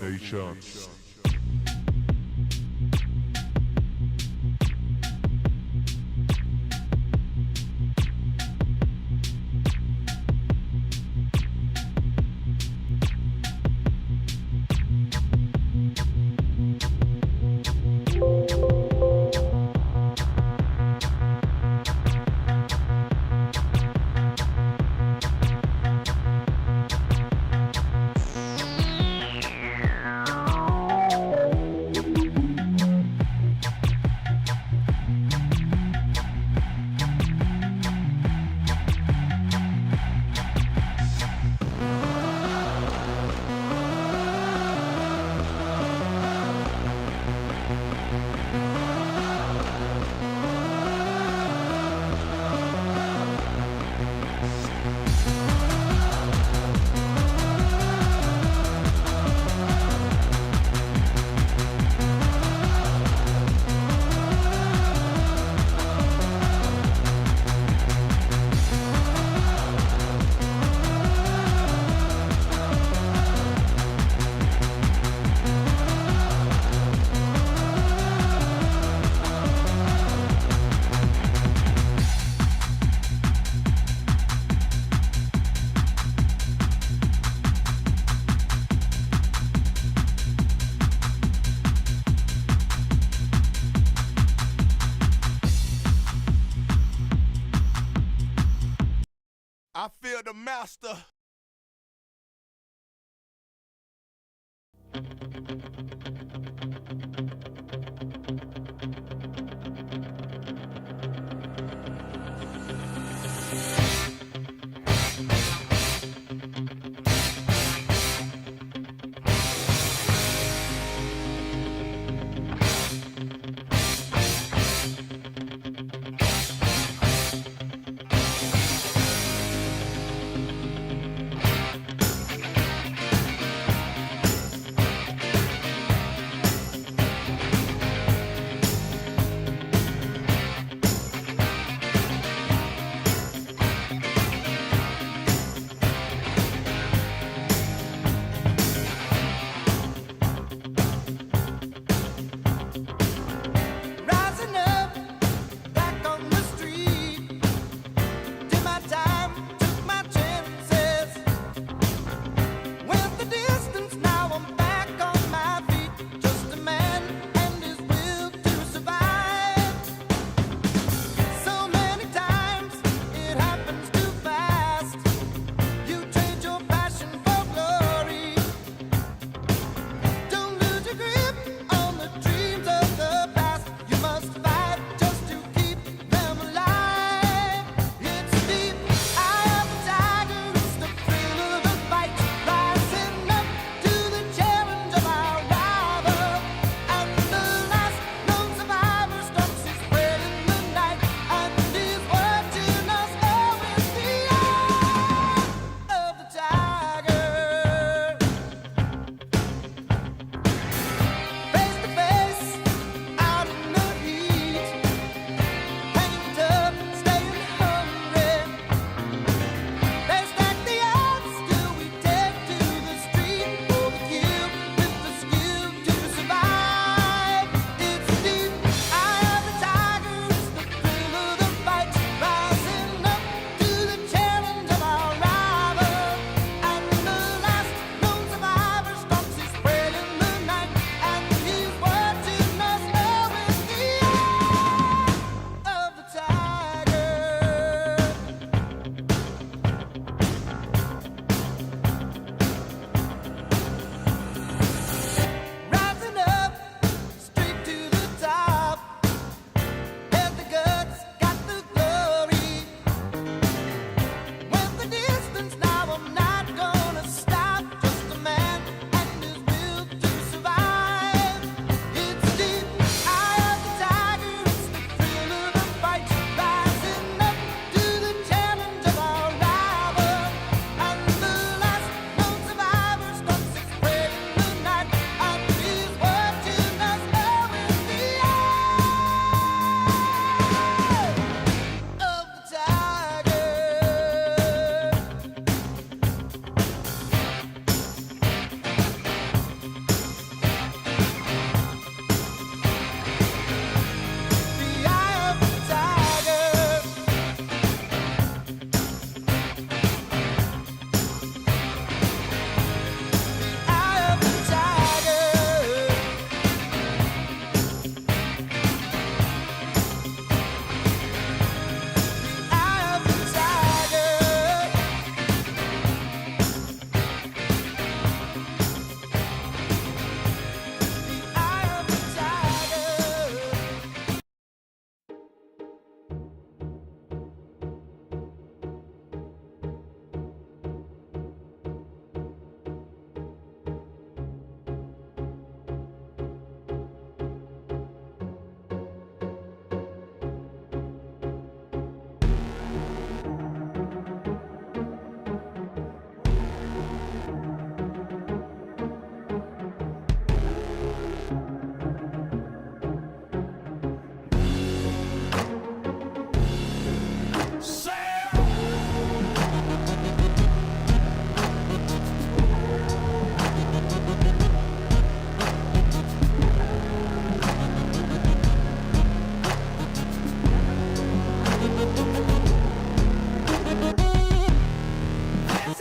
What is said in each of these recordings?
Nations. I feel the master.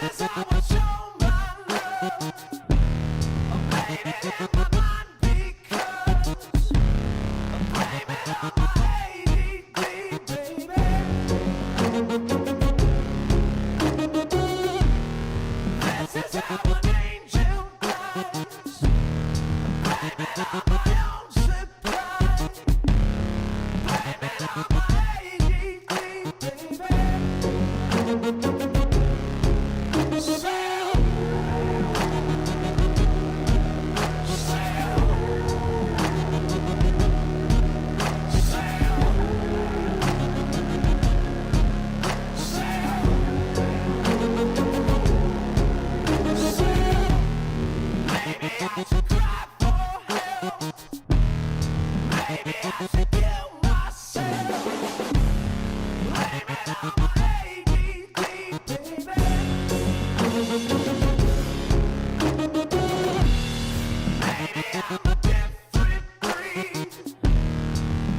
is how I show my love. I'm playing it in my mind because I'm blaming it on my ADD, baby. This is how an angel does. I'm blaming it on my own surprise. Blame it on my ADD, baby. Maybe I should cry for help. Maybe I should kill myself. Blame it on my ADD, baby. Maybe I'm a different breed.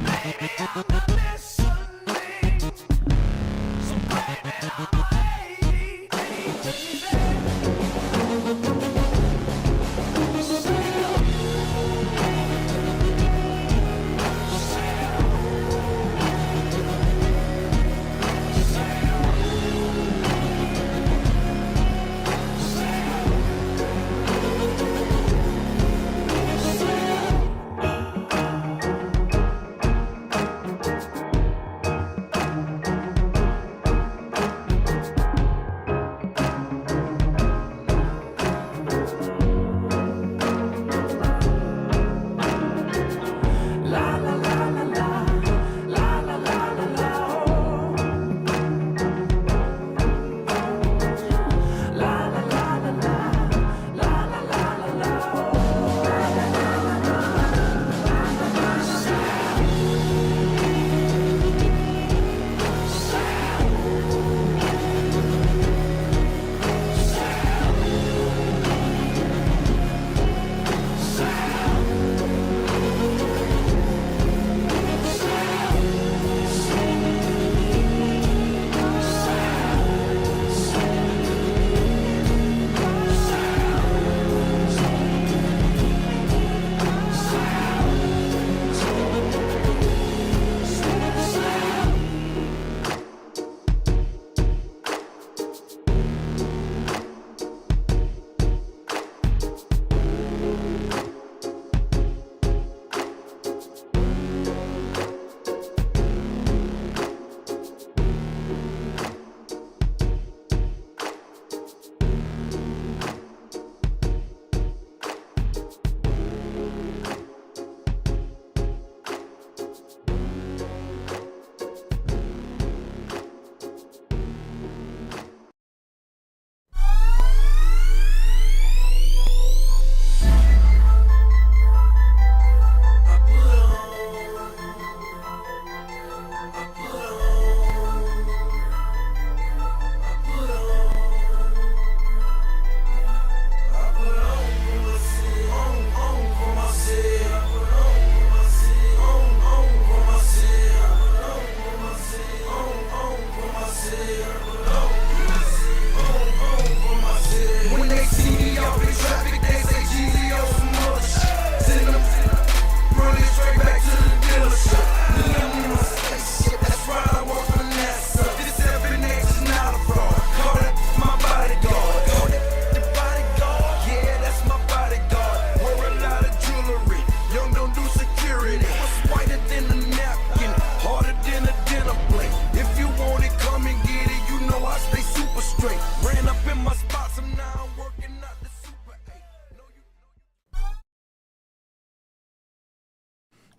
Maybe I'm not listening. So blame it on my ADD, baby.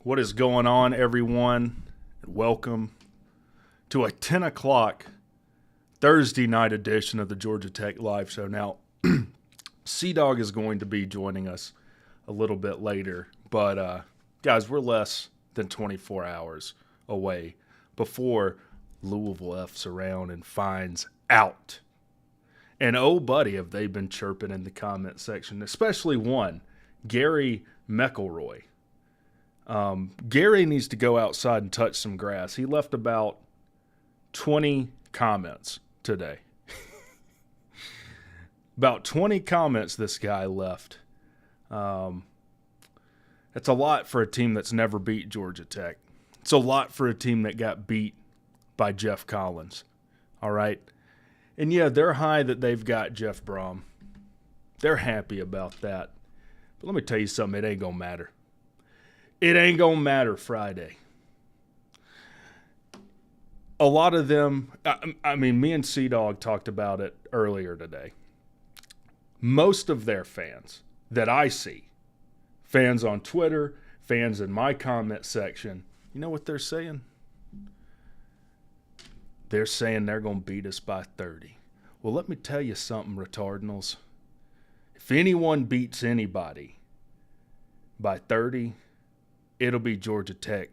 What is going on, everyone? Welcome to a 10 o'clock Thursday night edition of the Georgia Tech Live Show. Now, C-Dog is going to be joining us a little bit later, but guys, we're less than 24 hours away before Louisville F's around and finds out. And oh, buddy, have they been chirping in the comment section, especially one, Gary McElroy. Gary needs to go outside and touch some grass. He left about 20 comments today. About 20 comments this guy left. That's a lot for a team that's never beat Georgia Tech. It's a lot for a team that got beat by Jeff Collins. All right? And yeah, they're high that they've got Jeff Brom. They're happy about that. But let me tell you something, it ain't going to matter. It ain't going to matter Friday. A lot of them, I mean, me and C-Dog talked about it earlier today. Most of their fans that I see, fans on Twitter, fans in my comment section, you know what they're saying? They're saying they're going to beat us by 30. Well, let me tell you something, retardinals. If anyone beats anybody by 30, it'll be Georgia Tech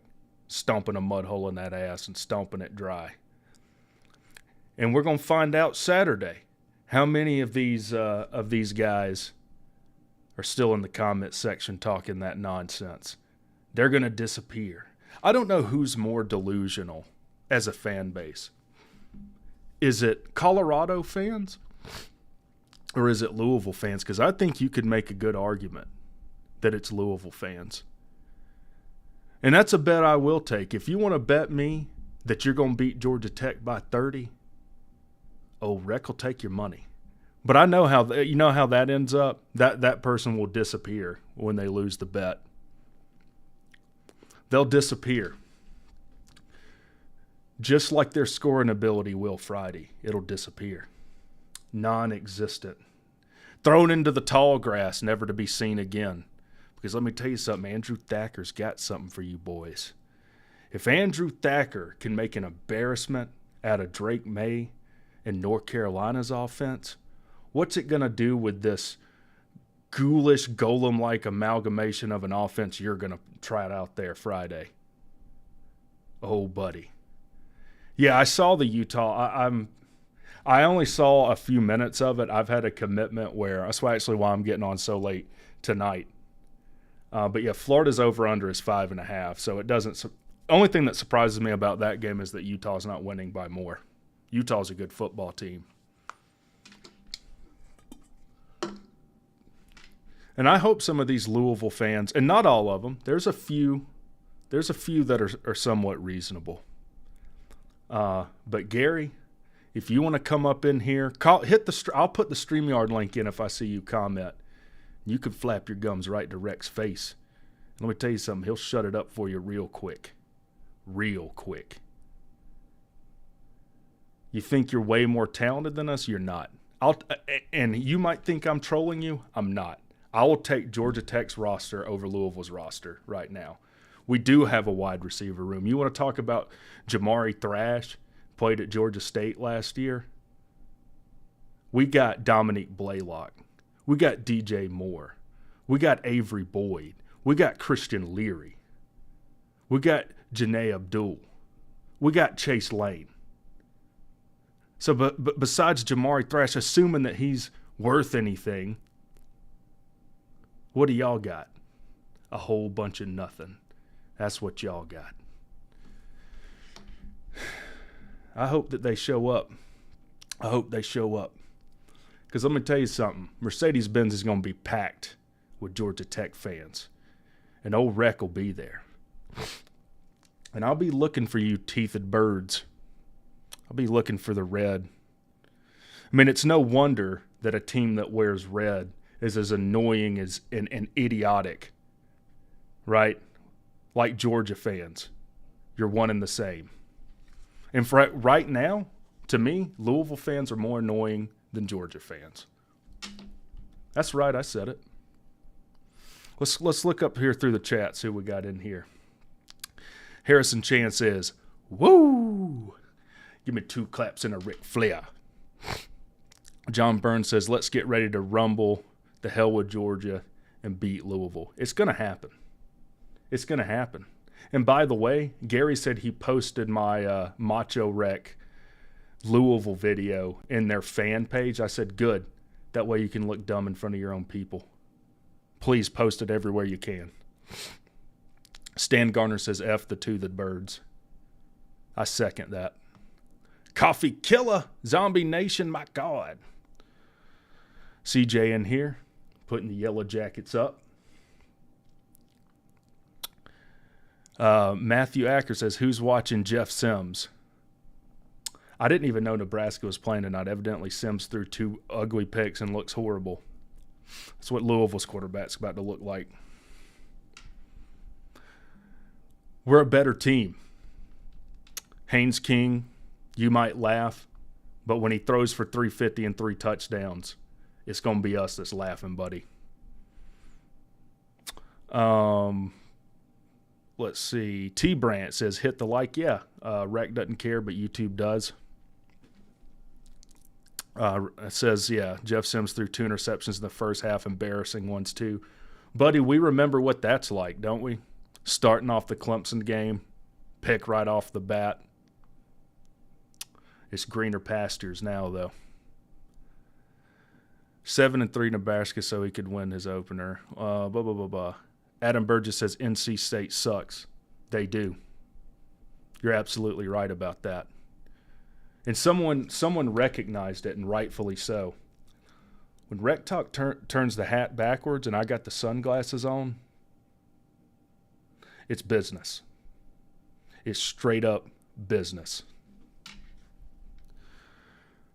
stomping a mud hole in that ass and stomping it dry. And we're going to find out Saturday how many of these guys are still in the comment section talking that nonsense. They're going to disappear. I don't know who's more delusional as a fan base. Is it Colorado fans or is it Louisville fans? Because I think you could make a good argument that it's Louisville fans. And that's a bet I will take. If you want to bet me that you're going to beat Georgia Tech by 30, Rec will take your money. But I know how that ends up. That person will disappear when they lose the bet. They'll disappear. Just like their scoring ability will Friday. It'll disappear. Non-existent. Thrown into the tall grass, never to be seen again. Because let me tell you something, Andrew Thacker's got something for you boys. If Andrew Thacker can make an embarrassment out of Drake May and North Carolina's offense, what's it going to do with this ghoulish, golem-like amalgamation of an offense you're going to try it out there Friday? Oh, buddy. Yeah, I saw the Utah. I only saw a few minutes of it. I've had a commitment where that's actually why I'm getting on so late tonight. But yeah, Florida's over/under is 5.5. So it doesn't. Only thing that surprises me about that game is that Utah's not winning by more. Utah's a good football team. And I hope some of these Louisville fans, and not all of them, there's a few that are somewhat reasonable. But Gary, if you want to come up in here, I'll put the StreamYard link in if I see you comment. You could flap your gums right to Rec's face. And let me tell you something, he'll shut it up for you real quick. Real quick. You think you're way more talented than us? You're not. And you might think I'm trolling you. I'm not. I will take Georgia Tech's roster over Louisville's roster right now. We do have a wide receiver room. You want to talk about Jamari Thrash, played at Georgia State last year? We got Dominique Blaylock. We got DJ Moore. We got Avery Boyd. We got Christian Leary. We got Janae Abdul. We got Chase Lane. So, but besides Jamari Thrash, assuming that he's worth anything, what do y'all got? A whole bunch of nothing. That's what y'all got. I hope that they show up. I hope they show up. Because let me tell you something. Mercedes-Benz is going to be packed with Georgia Tech fans. And old Rec will be there. And I'll be looking for you teethed birds. I'll be looking for the red. I mean, it's no wonder that a team that wears red is as annoying as and idiotic. Right? Like Georgia fans. You're one and the same. And for right now, to me, Louisville fans are more annoying than Georgia fans. That's right, I said it. Let's look up here through the chat, see what we got in here. Harrison Chan says, woo! Give me 2 claps and a Ric Flair. John Burns says, let's get ready to rumble the hell with Georgia and beat Louisville. It's going to happen. It's going to happen. And by the way, Gary said he posted my Macho Rec Louisville video in their fan page. I said, good. That way you can look dumb in front of your own people. Please post it everywhere you can. Stan Garner says, F the toothed birds. I second that. Coffee Killer, Zombie Nation, my God. CJ in here, putting the Yellow Jackets up. Matthew Acker says, who's watching Jeff Sims? I didn't even know Nebraska was playing tonight. Evidently, Sims threw 2 ugly picks and looks horrible. That's what Louisville's quarterback's about to look like. We're a better team. Haynes King, you might laugh, but when he throws for 350 and 3 touchdowns, it's going to be us that's laughing, buddy. Let's see. T. Brandt says, hit the like. Yeah, Rec doesn't care, but YouTube does. It says, yeah, Jeff Sims threw 2 interceptions in the first half, embarrassing ones too. Buddy, we remember what that's like, don't we? Starting off the Clemson game, pick right off the bat. It's greener pastures now, though. 7-3 Nebraska, so he could win his opener. Adam Burgess says NC State sucks. They do. You're absolutely right about that. And someone recognized it, and rightfully so. When WreckTalk turns the hat backwards and I got the sunglasses on, it's business. It's straight up business.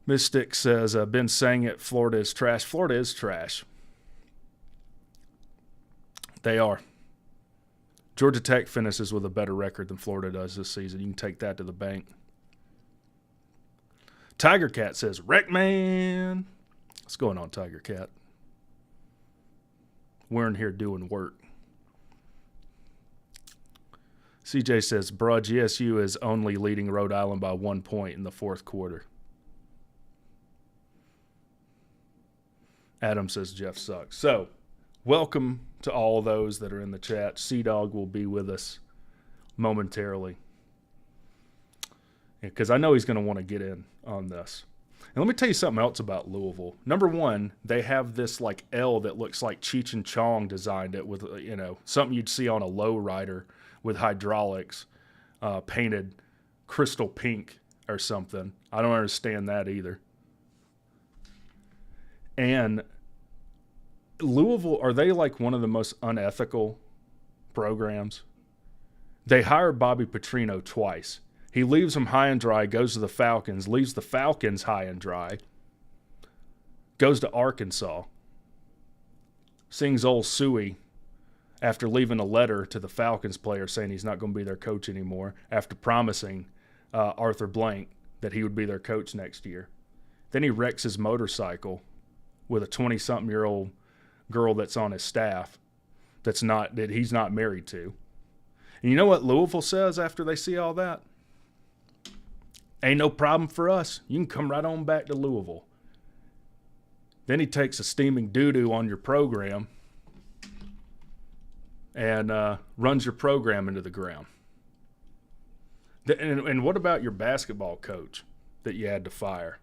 Mystic says, been saying it, Florida is trash. Florida is trash. They are. Georgia Tech finishes with a better record than Florida does this season. You can take that to the bank. Tiger Cat says, Wreck Man. What's going on, Tiger Cat? We're in here doing work. CJ says, bruh, GSU is only leading Rhode Island by 1 point in the fourth quarter. Adam says Jeff sucks. So, welcome to all those that are in the chat. C-Dog will be with us momentarily, because I know he's going to want to get in on this. And let me tell you something else about Louisville. Number one, they have this like L that looks like Cheech and Chong designed it with, something you'd see on a lowrider with hydraulics, painted crystal pink or something. I don't understand that either. And Louisville, are they like one of the most unethical programs? They hired Bobby Petrino twice. He leaves them high and dry, goes to the Falcons, leaves the Falcons high and dry, goes to Arkansas, sings old Suey after leaving a letter to the Falcons player saying he's not going to be their coach anymore after promising Arthur Blank that he would be their coach next year. Then he wrecks his motorcycle with a 20-something-year-old girl that's on his staff that he's not married to. And you know what Louisville says after they see all that? Ain't no problem for us. You can come right on back to Louisville. Then he takes a steaming doo-doo on your program and runs your program into the ground. And what about your basketball coach that you had to fire?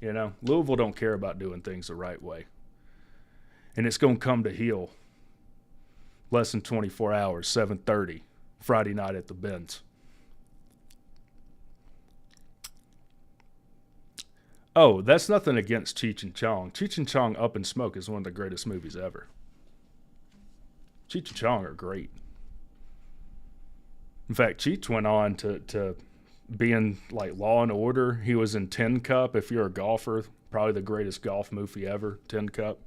Louisville don't care about doing things the right way. And it's going to come to heel less than 24 hours, 7:30, Friday night at the Benz. Oh, that's nothing against Cheech and Chong. Cheech and Chong Up in Smoke is one of the greatest movies ever. Cheech and Chong are great. In fact, Cheech went on to be in like Law and Order. He was in Tin Cup. If you're a golfer, probably the greatest golf movie ever, Tin Cup.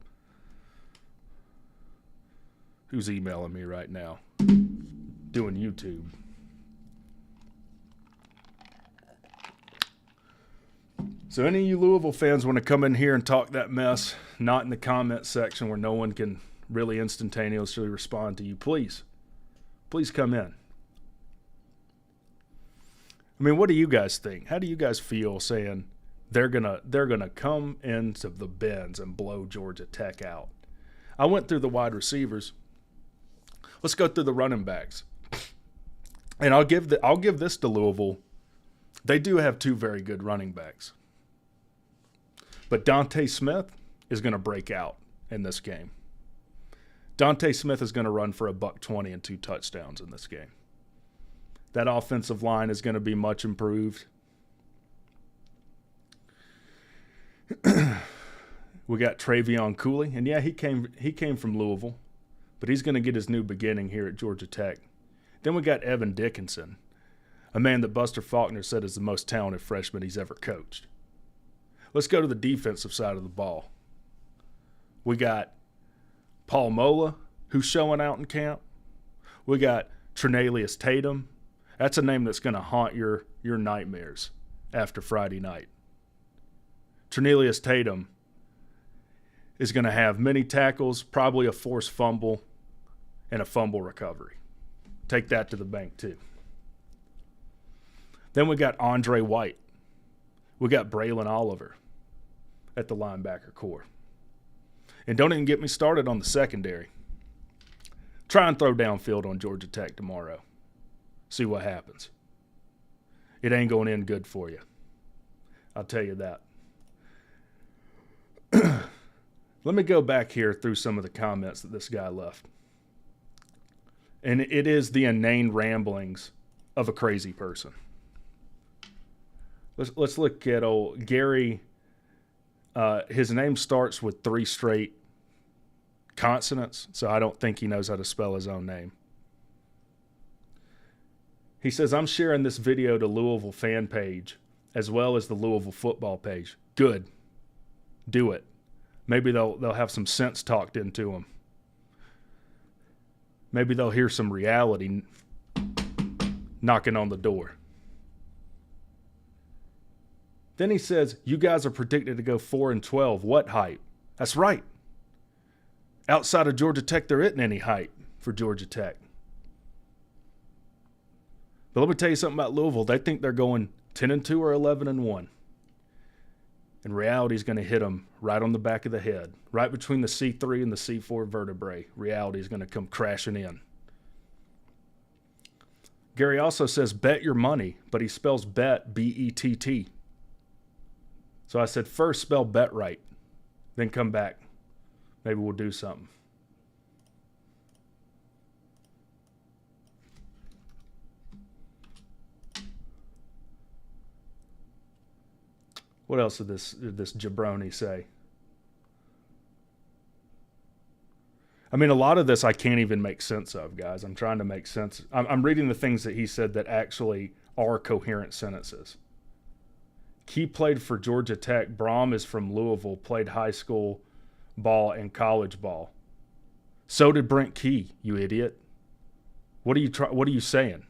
Who's emailing me right now? Doing YouTube. So any of you Louisville fans want to come in here and talk that mess, not in the comment section where no one can really instantaneously respond to you, please come in. I mean, what do you guys think? How do you guys feel saying they're gonna come into the Benz and blow Georgia Tech out? I went through the wide receivers. Let's go through the running backs. And I'll give this to Louisville. They do have 2 very good running backs. But Dante Smith is going to break out in this game. Dante Smith is going to run for $120 and 2 touchdowns in this game. That offensive line is going to be much improved. We got Travion Cooley, and yeah, he came from Louisville, but he's going to get his new beginning here at Georgia Tech. Then we got Evan Dickinson, a man that Buster Faulkner said is the most talented freshman he's ever coached. Let's go to the defensive side of the ball. We got Paul Mola, who's showing out in camp. We got Trinalius Tatum. That's a name that's going to haunt your nightmares after Friday night. Trinalius Tatum is going to have many tackles, probably a forced fumble, and a fumble recovery. Take that to the bank, too. Then we got Andre White. We got Braylon Oliver at the linebacker core. And don't even get me started on the secondary. Try and throw downfield on Georgia Tech tomorrow. See what happens. It ain't going to end good for you. I'll tell you that. Let me go back here through some of the comments that this guy left. And it is the inane ramblings of a crazy person. Let's look at old Gary. His name starts with 3 straight consonants, so I don't think he knows how to spell his own name. He says, I'm sharing this video to Louisville fan page as well as the Louisville football page. Good. Do it. Maybe they'll have some sense talked into them. Maybe they'll hear some reality knocking on the door. Then he says, you guys are predicted to go 4-12. What hype? That's right. Outside of Georgia Tech, there isn't any hype for Georgia Tech. But let me tell you something about Louisville. They think they're going 10-2 or 11-1. And reality is going to hit them right on the back of the head, right between the C3 and the C4 vertebrae. Reality is going to come crashing in. Gary also says, bet your money, but he spells bet, B-E-T-T. So I said, first spell bet right, then come back. Maybe we'll do something. What else did this jabroni say? I mean, a lot of this I can't even make sense of, guys. I'm trying to make sense. I'm reading the things that he said that actually are coherent sentences. Key played for Georgia Tech. Braum is from Louisville, played high school ball and college ball. So did Brent Key, you idiot. What are you saying?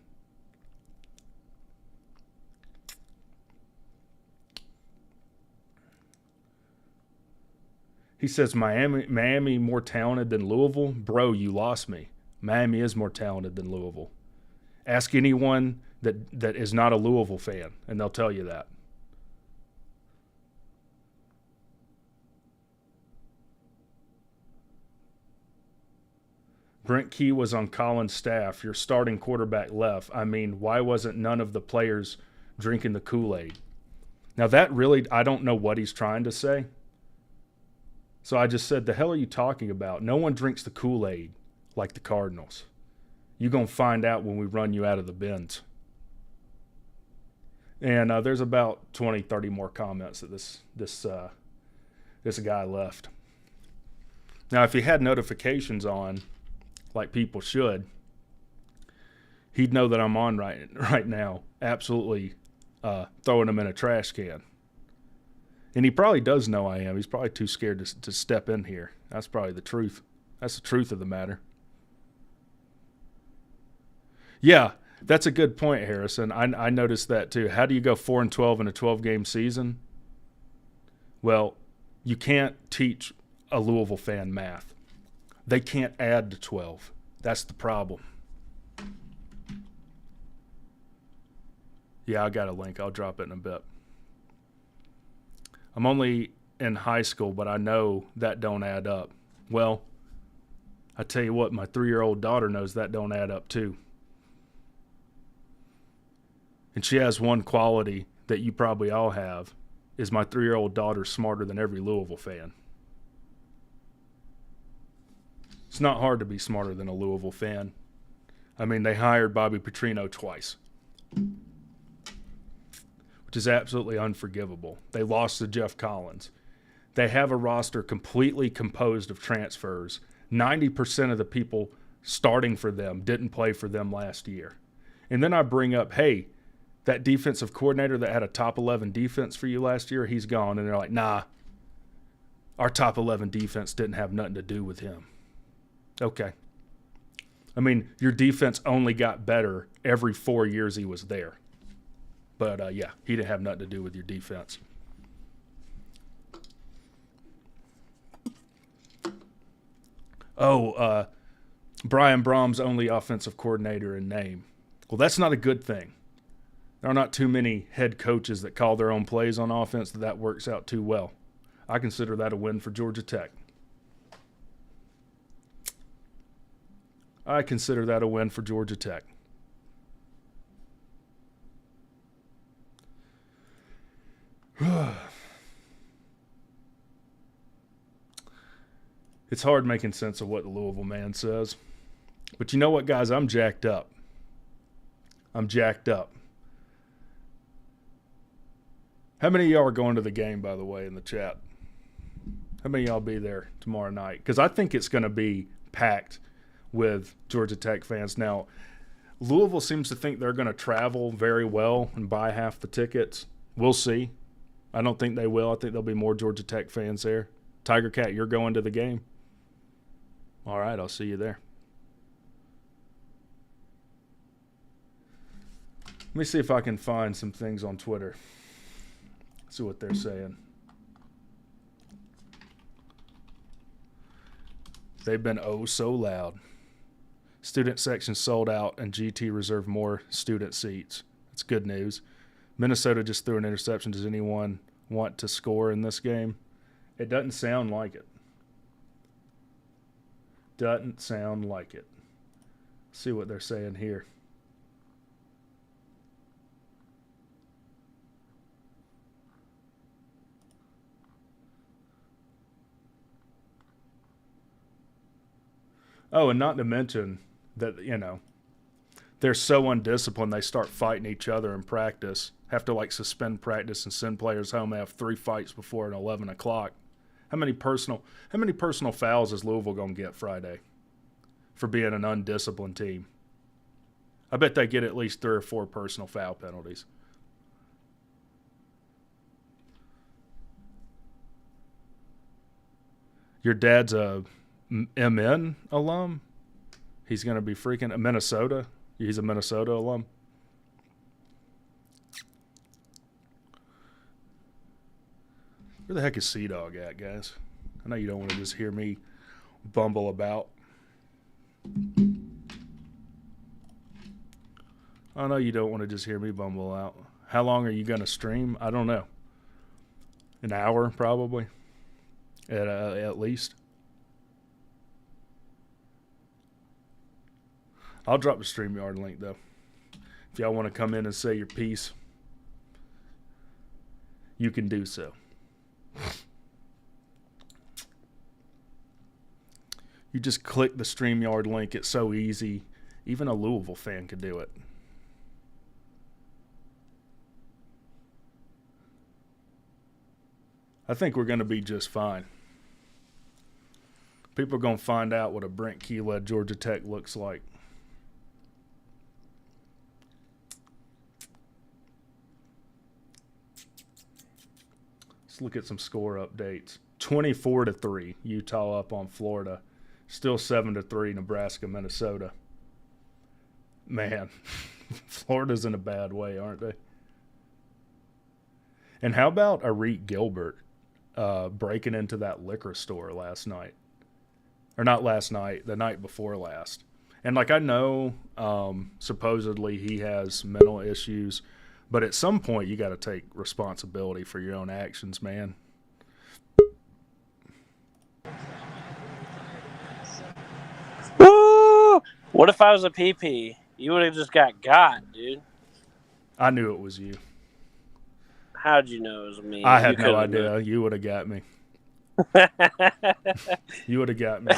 He says, Miami more talented than Louisville? Bro, you lost me. Miami is more talented than Louisville. Ask anyone that is not a Louisville fan, and they'll tell you that. Brent Key was on Colin's staff. Your starting quarterback left. I mean, why wasn't none of the players drinking the Kool-Aid? Now that really, I don't know what he's trying to say. So I just said, the hell are you talking about? No one drinks the Kool-Aid like the Cardinals. You're going to find out when we run you out of the bins. And there's about 20, 30 more comments that this guy left. Now, if he had notifications on, like people should, he'd know that I'm on right now, absolutely throwing them in a trash can. And he probably does know I am. He's probably too scared to step in here. That's probably the truth. That's the truth of the matter. Yeah, that's a good point, Harrison. I noticed that too. How do you go 4-12 in a 12-game season? Well, you can't teach a Louisville fan math. They can't add to 12. That's the problem. Yeah, I got a link. I'll drop it in a bit. I'm only in high school, but I know that don't add up. Well, I tell you what, my 3-year-old daughter knows that don't add up too. And she has one quality that you probably all have, is my 3-year-old daughter's smarter than every Louisville fan. It's not hard to be smarter than a Louisville fan. I mean, they hired Bobby Petrino twice, which is absolutely unforgivable. They lost to Jeff Collins. They have a roster completely composed of transfers. 90% of the people starting for them didn't play for them last year. And then I bring up, hey, that defensive coordinator that had a top 11 defense for you last year, he's gone. And they're like, nah, our top 11 defense didn't have nothing to do with him. Okay. I mean, your defense only got better every 4 years he was there. But, yeah, he didn't have nothing to do with your defense. Oh, Brian Brom's only offensive coordinator in name. Well, that's not a good thing. There are not too many head coaches that call their own plays on offense that works out too well. I consider that a win for Georgia Tech. I consider that a win for Georgia Tech. It's hard making sense of what the Louisville man says. But you know what, guys? I'm jacked up. I'm jacked up. How many of y'all are going to the game, by the way, in the chat? How many of y'all be there tomorrow night? Because I think it's going to be packed with Georgia Tech fans. Now, Louisville seems to think they're going to travel very well and buy half the tickets. We'll see. I don't think they will. I think there'll be more Georgia Tech fans there. Tiger Cat, you're going to the game? All right, I'll see you there. Let me see if I can find some things on Twitter. See what they're saying. They've been oh so loud. Student section sold out and GT reserved more student seats. That's good news. Minnesota just threw an interception. Does anyone want to score in this game? It doesn't sound like it. Doesn't sound like it. See what they're saying here. Oh, and not to mention that, you know, they're so undisciplined they start fighting each other in practice. Have to, like, suspend practice and send players home. They have 3 fights before 11 o'clock. How many personal fouls is Louisville going to get Friday for being an undisciplined team? I bet they get at least 3 or 4 personal foul penalties. Your dad's a MN alum? He's going to be freaking a Minnesota? He's a Minnesota alum? Where the heck is Sea-Dog at, guys? I know you don't want to just hear me bumble about. I know you don't want to just hear me bumble out. How long are you going to stream? I don't know. An hour, probably. At least. I'll drop the StreamYard link, though. If y'all want to come in and say your piece, you can do so. You just click the StreamYard link. It's so easy. Even a Louisville fan could do it. I think we're going to be just fine. People are going to find out what a Brent Key-led Georgia Tech looks like. Let's look at some score updates. 24-3, Utah up on Florida. Still 7-3, Nebraska, Minnesota. Man, Florida's in a bad way, aren't they? And how about Arik Gilbert breaking into that liquor store last night? Or not last night, the night before last. And, like, I know supposedly he has mental issues, but at some point you got to take responsibility for your own actions, man. Woo! What if I was a PP? You would have just got, dude. I knew it was you. How'd you know it was me? I had no idea. You would have got me. You would have got me.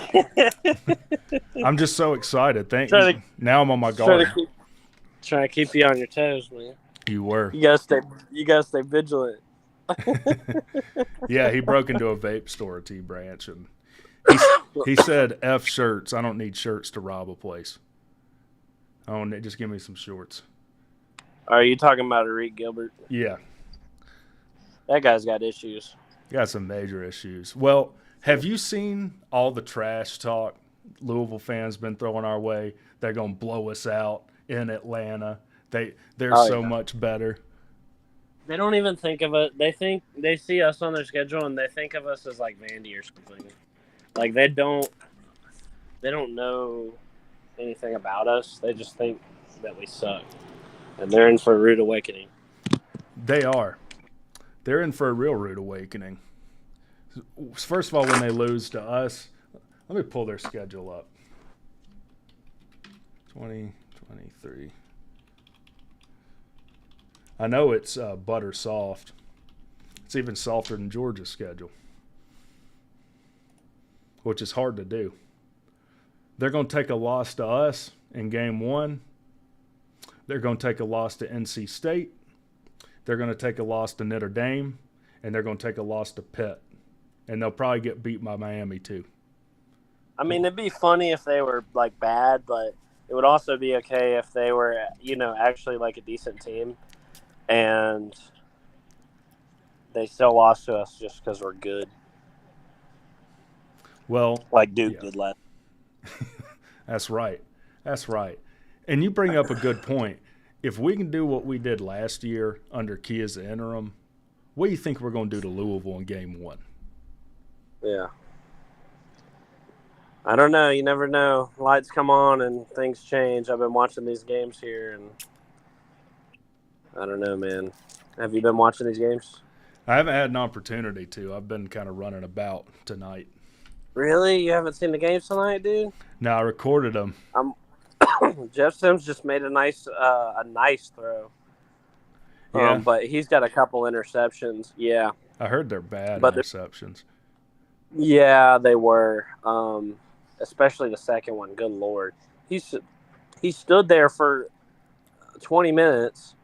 I'm just so excited. Now I'm on my guard. Trying to keep you on your toes, man. You were. You gotta stay vigilant. Yeah, he broke into a vape store at T Branch, and he said, "F shirts. I don't need shirts to rob a place. Oh, just give me some shorts." Are you talking about Arik Gilbert? Yeah, That guy's got issues. got some major issues. Well, have you seen all the trash talk Louisville fans been throwing our way? They're gonna blow us out in Atlanta. They're so much better. They don't even think of it. They see us on their schedule and they think of us as like Vandy or something. Like they don't know anything about us. They just think that we suck, and they're in for a rude awakening. They are. They're in for a real rude awakening. First of all, when they lose to us, let me pull their schedule up. 2023. I know it's butter soft. It's even softer than Georgia's schedule, which is hard to do. They're going to take a loss to us in game one. They're going to take a loss to NC State. They're going to take a loss to Notre Dame, and they're going to take a loss to Pitt. And they'll probably get beat by Miami too. I mean, it'd be funny if they were like bad, but it would also be okay if they were, actually like a decent team, and they still lost to us just because we're good. Well, Like Duke did last. That's right. That's right. And you bring up a good point. If we can do what we did last year under Key as the interim, what do you think we're going to do to Louisville in game one? Yeah. I don't know. You never know. Lights come on and things change. I've been watching these games here, and I don't know, man. Have you been watching these games? I haven't had an opportunity to. I've been kind of running about tonight. Really? You haven't seen the games tonight, dude? No, I recorded them. Jeff Sims just made a nice throw. Yeah. But he's got a couple interceptions. Yeah. I heard they're bad But interceptions. Yeah, they were. Especially the second one. Good Lord. He stood there for 20 minutes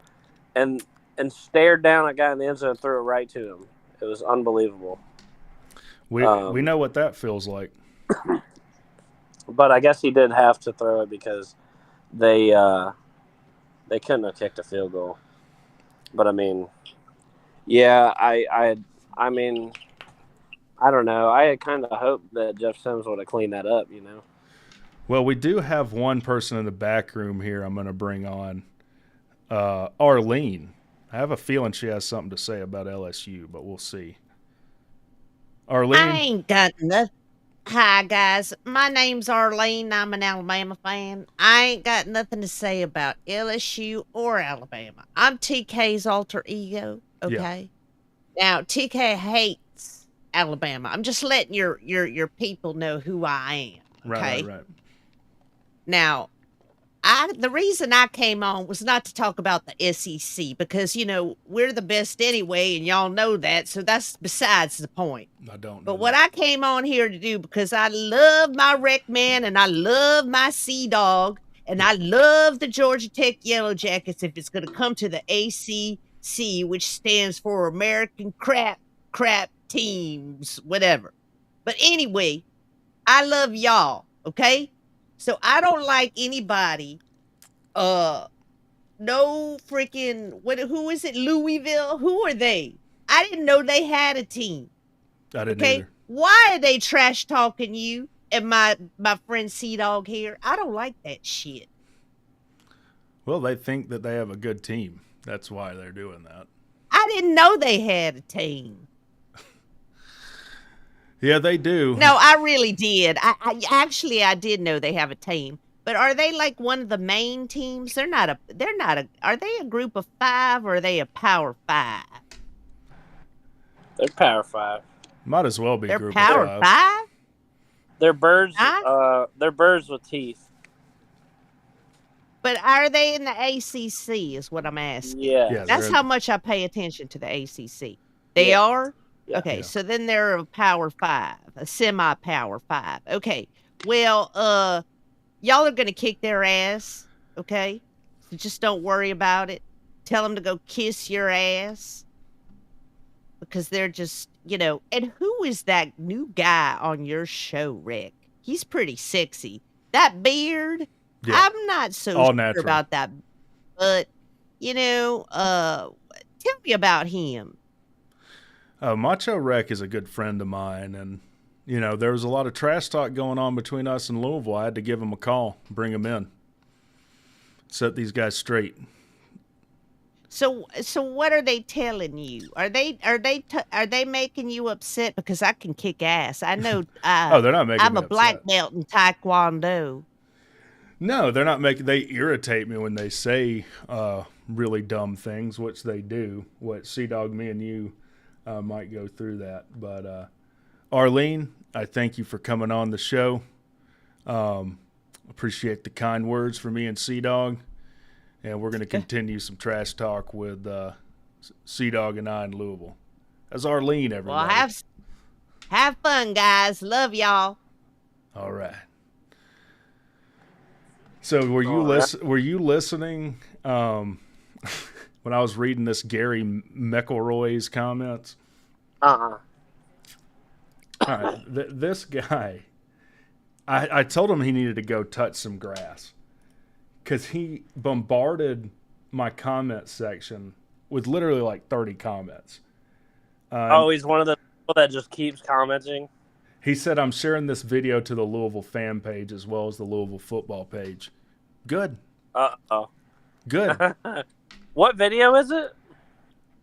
and stared down a guy in the end zone and threw it right to him. It was unbelievable. We know what that feels like. But I guess he did have to throw it because they couldn't have kicked a field goal. But I mean, yeah, I mean, I don't know. I had kind of hoped that Jeff Sims would have cleaned that up, Well, we do have one person in the back room here I'm going to bring on, Arlene. I have a feeling she has something to say about LSU, but we'll see. Arlene? I ain't got nothing. Hi, guys. My name's Arlene. I'm an Alabama fan. I ain't got nothing to say about LSU or Alabama. I'm TK's alter ego, okay? Now, TK hates Alabama. I'm just letting your people know who I am, okay? Right. Now, the reason I came on was not to talk about the SEC because, we're the best anyway, and y'all know that, so that's besides the point. I don't know. But what I came on here to do, because I love my Wreck Man, and I love my Sea Dog, and I love the Georgia Tech Yellow Jackets if it's going to come to the ACC, which stands for American Crap Teams, whatever. But anyway, I love y'all, okay? So I don't like anybody, no freaking, who is it, Louisville? Who are they? I didn't know they had a team. I didn't Okay? either. Why are they trash talking you and my friend Sea Dog here? I don't like that shit. Well, they think that they have a good team. That's why they're doing that. I didn't know they had a team. Yeah, they do. No, I really did. I did know they have a team. But are they like one of the main teams? Are they a group of 5 or are they a power 5? They're Power 5. Might as well be They're group power of 5. 5? They're birds. Huh? They're birds with teeth. But are they in the ACC is what I'm asking. Yeah. Yeah, That's they're- how much I pay attention to the ACC. They Yeah. are? Yeah. Okay, Yeah. so then they're a power 5, a semi-power 5. Okay, well, y'all are going to kick their ass, okay? So just don't worry about it. Tell them to go kiss your ass, because they're just, and who is that new guy on your show, Rick? He's pretty sexy. That beard, Yeah. I'm not so All sure natural. about that, but tell me about him. Macho Wreck is a good friend of mine, and there was a lot of trash talk going on between us and Louisville. I had to give him a call, bring him in, set these guys straight. So what are they telling you? Are they making you upset? Because I can kick ass. I know. Oh, they're not making I'm me a black upset. belt in Taekwondo. No, they're not making. They irritate me when they say really dumb things, which they do. What Sea-Dog, me and you might go through that. But Arlene, I thank you for coming on the show. Appreciate the kind words for me and Sea-Dog. And we're going to continue some trash talk with Sea-Dog and I in Louisville. That's Arlene, everybody. Well, have fun, guys. Love y'all. All right. So were you listening when I was reading this Gary McElroy's comments? Uh-uh. All right. This guy, I told him he needed to go touch some grass because he bombarded my comment section with literally like 30 comments. He's one of the people that just keeps commenting. He said, I'm sharing this video to the Louisville fan page as well as the Louisville football page. Good. Uh-oh. Good. What video is it?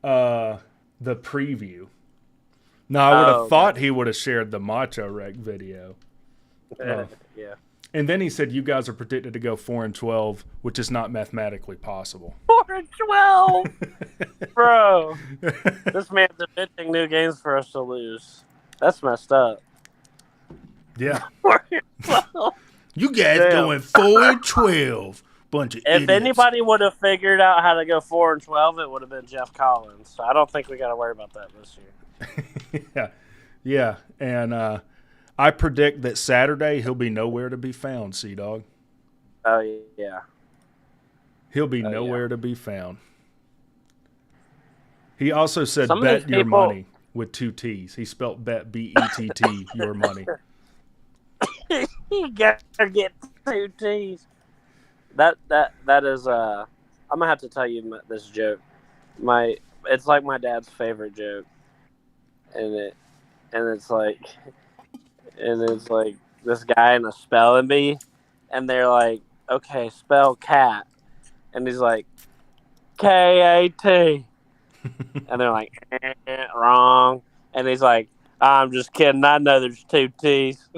The preview. Now, I would have thought he would have shared the Macho Wreck video. Yeah. And then he said, you guys are predicted to go 4-12, which is not mathematically possible. 4-12! Bro. This man's inventing new games for us to lose. That's messed up. Yeah. 4-12. You guys going 4-12. Bunch of If idiots. anybody would have figured out how to go 4-12, it would have been Jeff Collins. So I don't think we got to worry about that this year. Yeah. And I predict that Saturday he'll be nowhere to be found, Sea-Dog. Oh, yeah. He'll be nowhere to be found. He also said Some of bet these your people- money with 2 T's. He spelt bet, B-E-T-T, your money. You gotta get 2 T's. That is I'm gonna have to tell you this joke. It's like my dad's favorite joke, and it's like this guy in a spelling bee, and they're like, okay, spell cat, and he's like, K-A-T, and they're like, wrong, and he's like, I'm just kidding. I know there's 2 T's.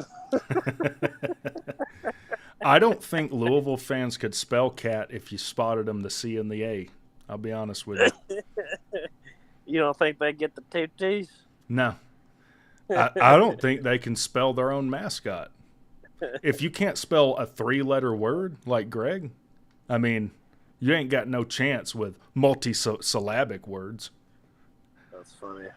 I don't think Louisville fans could spell cat if you spotted them the C and the A. I'll be honest with you. You don't think they get the 2 T's? No. I don't think they can spell their own mascot. If you can't spell a 3-letter word like Greg, I mean, you ain't got no chance with multi-syllabic words. That's funny.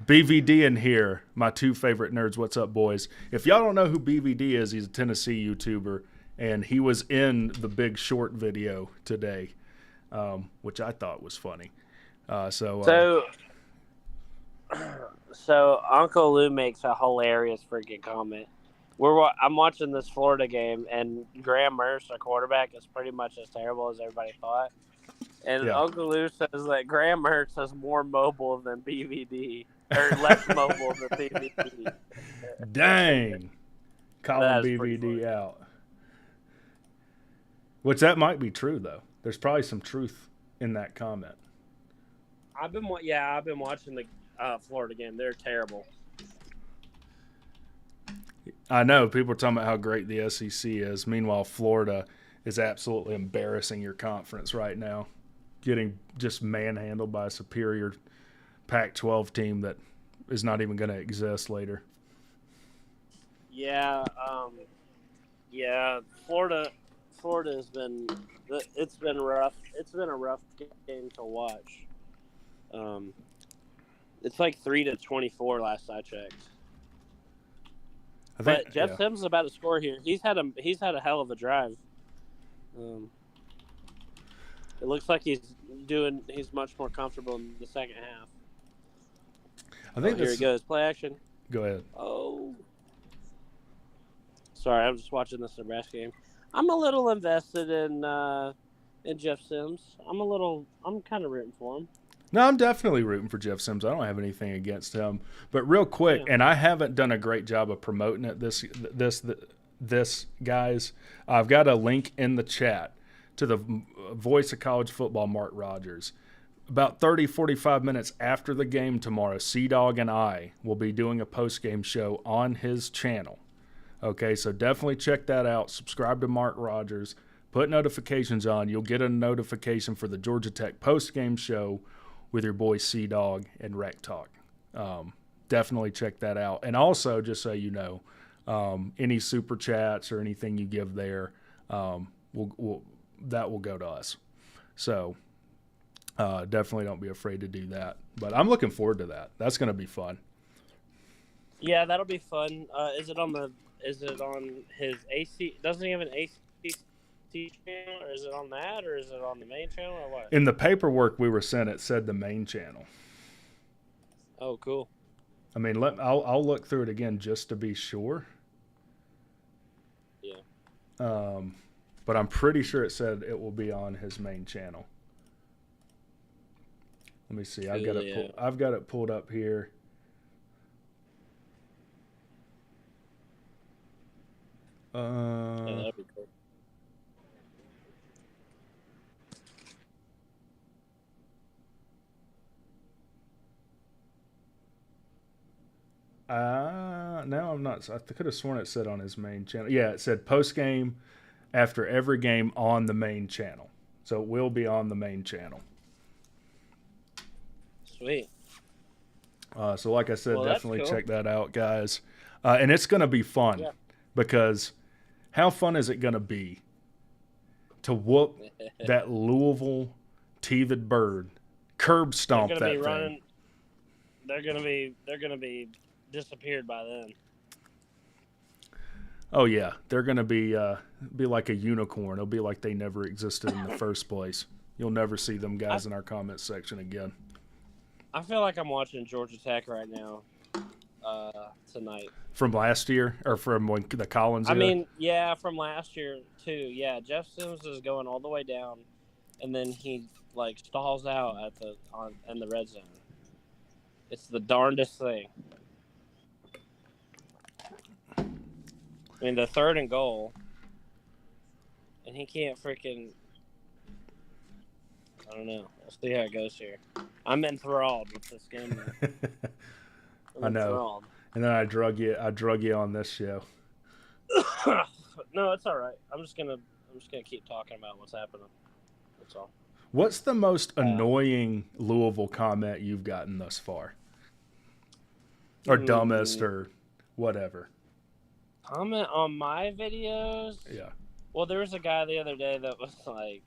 BVD in here, my 2 favorite nerds. What's up, boys? If y'all don't know who BVD is, he's a Tennessee YouTuber, and he was in the Big Short video today, which I thought was funny. So Uncle Lou makes a hilarious freaking comment. I'm watching this Florida game, and Graham Mertz, our quarterback, is pretty much as terrible as everybody thought. And Uncle Lou says that Graham Mertz is more mobile than BVD, or less mobile than BVD. Dang. Calling BVD out. Which that might be true, though. There's probably some truth in that comment. I've been watching the Florida game. They're terrible. I know. People are talking about how great the SEC is. Meanwhile, Florida is absolutely embarrassing your conference right now. Getting just manhandled by a superior Pac-12 team that is not even going to exist later. Yeah. Florida has been – it's been rough. It's been a rough game to watch. It's like 3-24 last I checked. But Jeff Sims is about to score here. He's had a hell of a drive. It looks like he's much more comfortable in the second half. I think Here this. he goes. Play action. Go ahead. Oh. Sorry, I'm just watching this Nebraska game. I'm a little invested in Jeff Sims. I'm kind of rooting for him. No, I'm definitely rooting for Jeff Sims. I don't have anything against him. But real quick, and I haven't done a great job of promoting it. This guys, I've got a link in the chat to the voice of college football, Mark Rogers. About 30, 45 minutes after the game tomorrow, C-Dog and I will be doing a post-game show on his channel. Okay, so definitely check that out. Subscribe to Mark Rogers. Put notifications on. You'll get a notification for the Georgia Tech post-game show with your boy C-Dog and WreckTalk. Definitely check that out. And also, just so you know, any super chats or anything you give there, that will go to us. So definitely don't be afraid to do that. But I'm looking forward to that. That's going to be fun. Yeah, that'll be fun. Is it on his AC? Doesn't he have an AC channel, or is it on that, or is it on the main channel, or what? In the paperwork we were sent, it said the main channel. Oh, cool. I mean, I'll look through it again just to be sure. Yeah. But I'm pretty sure it said it will be on his main channel. Let me see. I've got it pulled up here. Yeah, that'd be cool. No, I'm not. I could have sworn it said on his main channel. Yeah, it said post game after every game on the main channel. So it will be on the main channel. Sweet. So like I said, Well, definitely that's cool. check that out, guys. And it's going to be fun because how fun is it going to be to whoop that Louisville teethed bird, curb stomp that thing? They're gonna be disappeared by then. Oh yeah, they're gonna be like a unicorn. It'll be like they never existed in the first place. You'll never see them guys in our comments section again. I feel like I'm watching Georgia Tech right now, tonight. From last year, or from when the Collins era? I mean, yeah, from last year too. Yeah, Jeff Sims is going all the way down, and then he like stalls out in the red zone. It's the darndest thing. I mean, the 3rd and goal, and he can't freaking. I don't know. We'll see how it goes here. I'm enthralled with this game. I know. Enthralled. And then I drug you on this show. No, it's all right. I'm just gonna keep talking about what's happening. That's all. What's the most annoying Louisville comment you've gotten thus far? Or dumbest or whatever? Comment on my videos? Yeah. Well, there was a guy the other day that was like,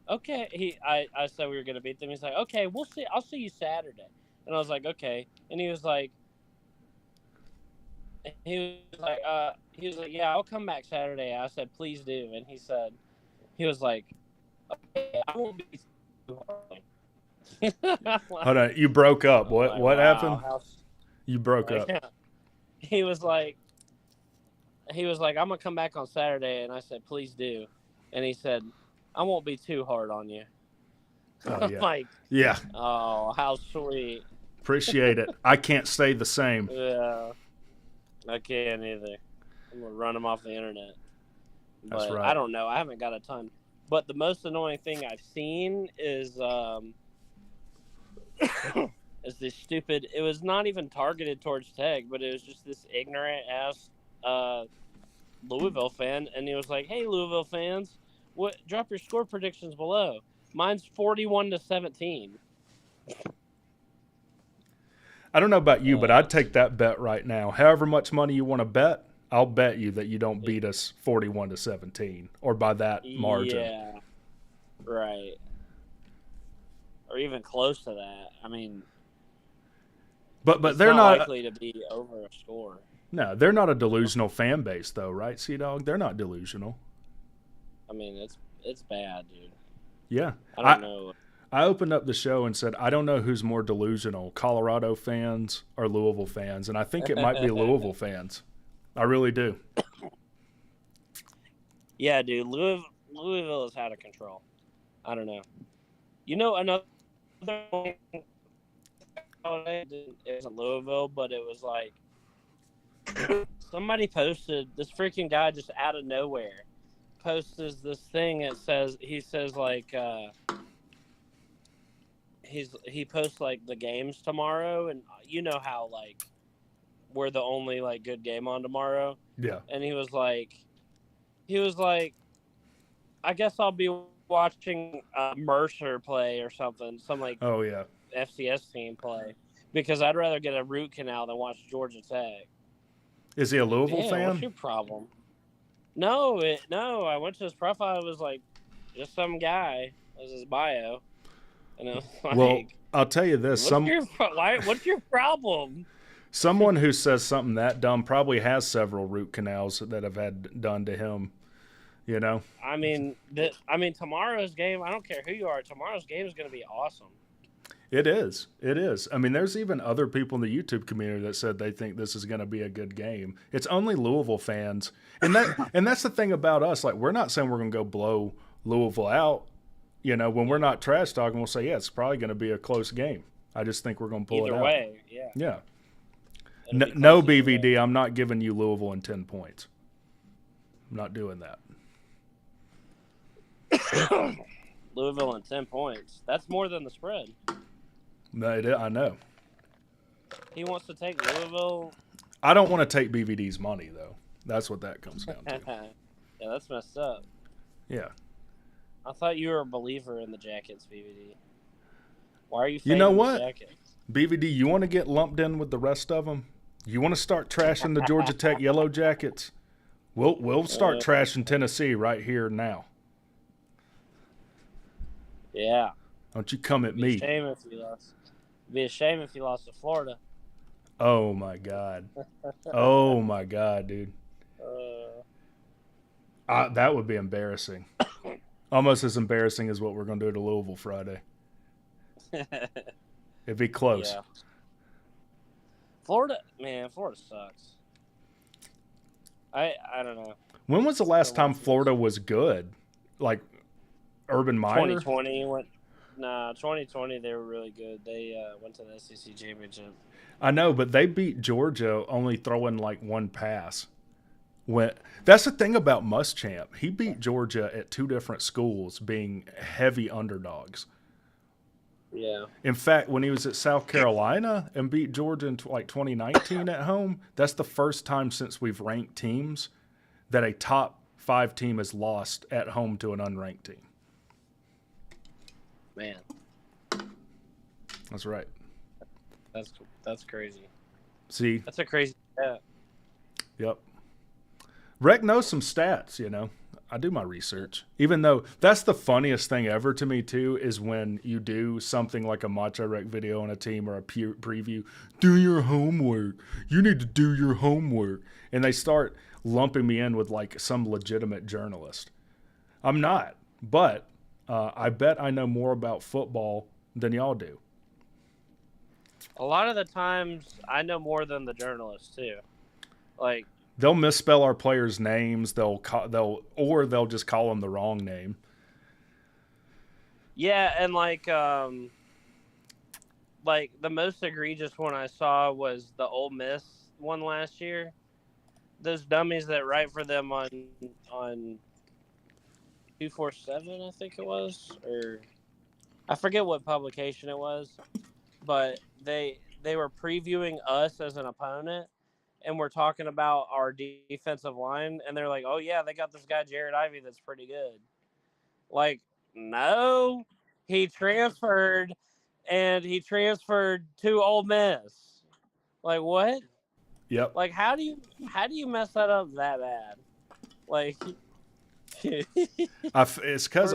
okay. I said we were gonna beat them. He's like, okay, we'll see. I'll see you Saturday. And I was like, okay. And he was like, yeah, I'll come back Saturday. I said, please do. And he was like, okay, I won't be too hard. Hold on, you broke up. What happened? You broke up. Yeah. He was like, I'm gonna come back on Saturday, and I said, please do. And he said, I won't be too hard on you. Oh, yeah. Like, yeah. Oh, how sweet. Appreciate it. I can't stay the same. Yeah, I can't either. I'm gonna run him off the internet. But That's right. I don't know. I haven't got a ton. But the most annoying thing I've seen is this stupid. It was not even targeted towards Tech, but it was just this ignorant ass Louisville fan, and he was like, "Hey, Louisville fans, drop your score predictions below. Mine's 41-17." I don't know about you, but I'd take that bet right now. However much money you want to bet, I'll bet you that you don't beat us 41-17 or by that margin. Yeah, right. Or even close to that. I mean, but they're not likely to be over a score. No, they're not a delusional fan base, though, right, C-Dog? They're not delusional. I mean, it's bad, dude. Yeah, I don't know. I opened up the show and said, I don't know who's more delusional, Colorado fans or Louisville fans. And I think it might be Louisville fans. I really do. Yeah, dude, Louisville is out of control. I don't know. You know, another thing, it wasn't Louisville, but it was like somebody posted, this freaking guy just out of nowhere posts this thing that says, he posts like the games tomorrow, and you know how like we're the only like good game on tomorrow. Yeah. And he was like, I guess I'll be watching Mercer play or something, some like Oh, yeah. FCS team play, because I'd rather get a root canal than watch Georgia Tech. Is he a Louisville Damn, fan? what's your problem? No, I went to his profile. It was like just some guy. It was his bio, and it was like, Well, I'll tell you this. What's your problem? Someone who says something that dumb probably has several root canals that have had done to him. You know? I mean, tomorrow's game, I don't care who you are, tomorrow's game is going to be awesome. It is. It is. I mean, there's even other people in the YouTube community that said they think this is going to be a good game. It's only Louisville fans. And that's the thing about us. Like, we're not saying we're going to go blow Louisville out. You know, when we're not trash talking, we'll say, yeah, it's probably going to be a close game. I just think we're going to pull it out. Either way, yeah. Yeah. Either No, way. BVD, I'm not giving you Louisville in 10 points. I'm not doing that. Louisville in 10 points. That's more than the spread. No, I know. He wants to take Louisville. I don't want to take BVD's money, though. That's what that comes down to. Yeah, that's messed up. Yeah. I thought you were a believer in the Jackets, BVD. Why are you You know fading what? the Jackets? BVD, you want to get lumped in with the rest of them? You want to start trashing the Georgia Tech Yellow Jackets? We'll start trashing Tennessee right here now. Yeah. Don't you come at me. It'd be a shame if you lost to Florida. Oh, my God. Oh, my God, dude. That would be embarrassing. Almost as embarrassing as what we're going to do to Louisville Friday. It'd be close. Yeah. Florida sucks. I don't know. When was the last time Florida was good? Like Urban Meyer? 2020 they were really good. They went to the SEC championship. I know, but they beat Georgia only throwing like one pass. That's the thing about Muschamp. He beat Georgia at two different schools being heavy underdogs. Yeah. In fact, when he was at South Carolina and beat Georgia in like 2019 at home, that's the first time since we've ranked teams that a top 5 team has lost at home to an unranked team. Man. That's right. That's crazy. See? That's a crazy stat. Yep. Rec knows some stats, you know. I do my research. Even though that's the funniest thing ever to me, too, is when you do something like a Macho Rec video on a team or a preview. Do your homework. You need to do your homework. And they start lumping me in with like some legitimate journalist. I'm not. But I bet I know more about football than y'all do. A lot of the times, I know more than the journalists, too. Like, they'll misspell our players' names. They'll just call them the wrong name. yeah, and like the most egregious one I saw was the Ole Miss one last year. Those dummies that write for them on 247, I think it was, or I forget what publication it was, but they were previewing us as an opponent. And we're talking about our defensive line, and they're like, oh, yeah, they got this guy, Jared Ivey, that's pretty good. Like, no, he transferred to Ole Miss. Like, what? Yep. Like, how do you mess that up that bad? Like, It's because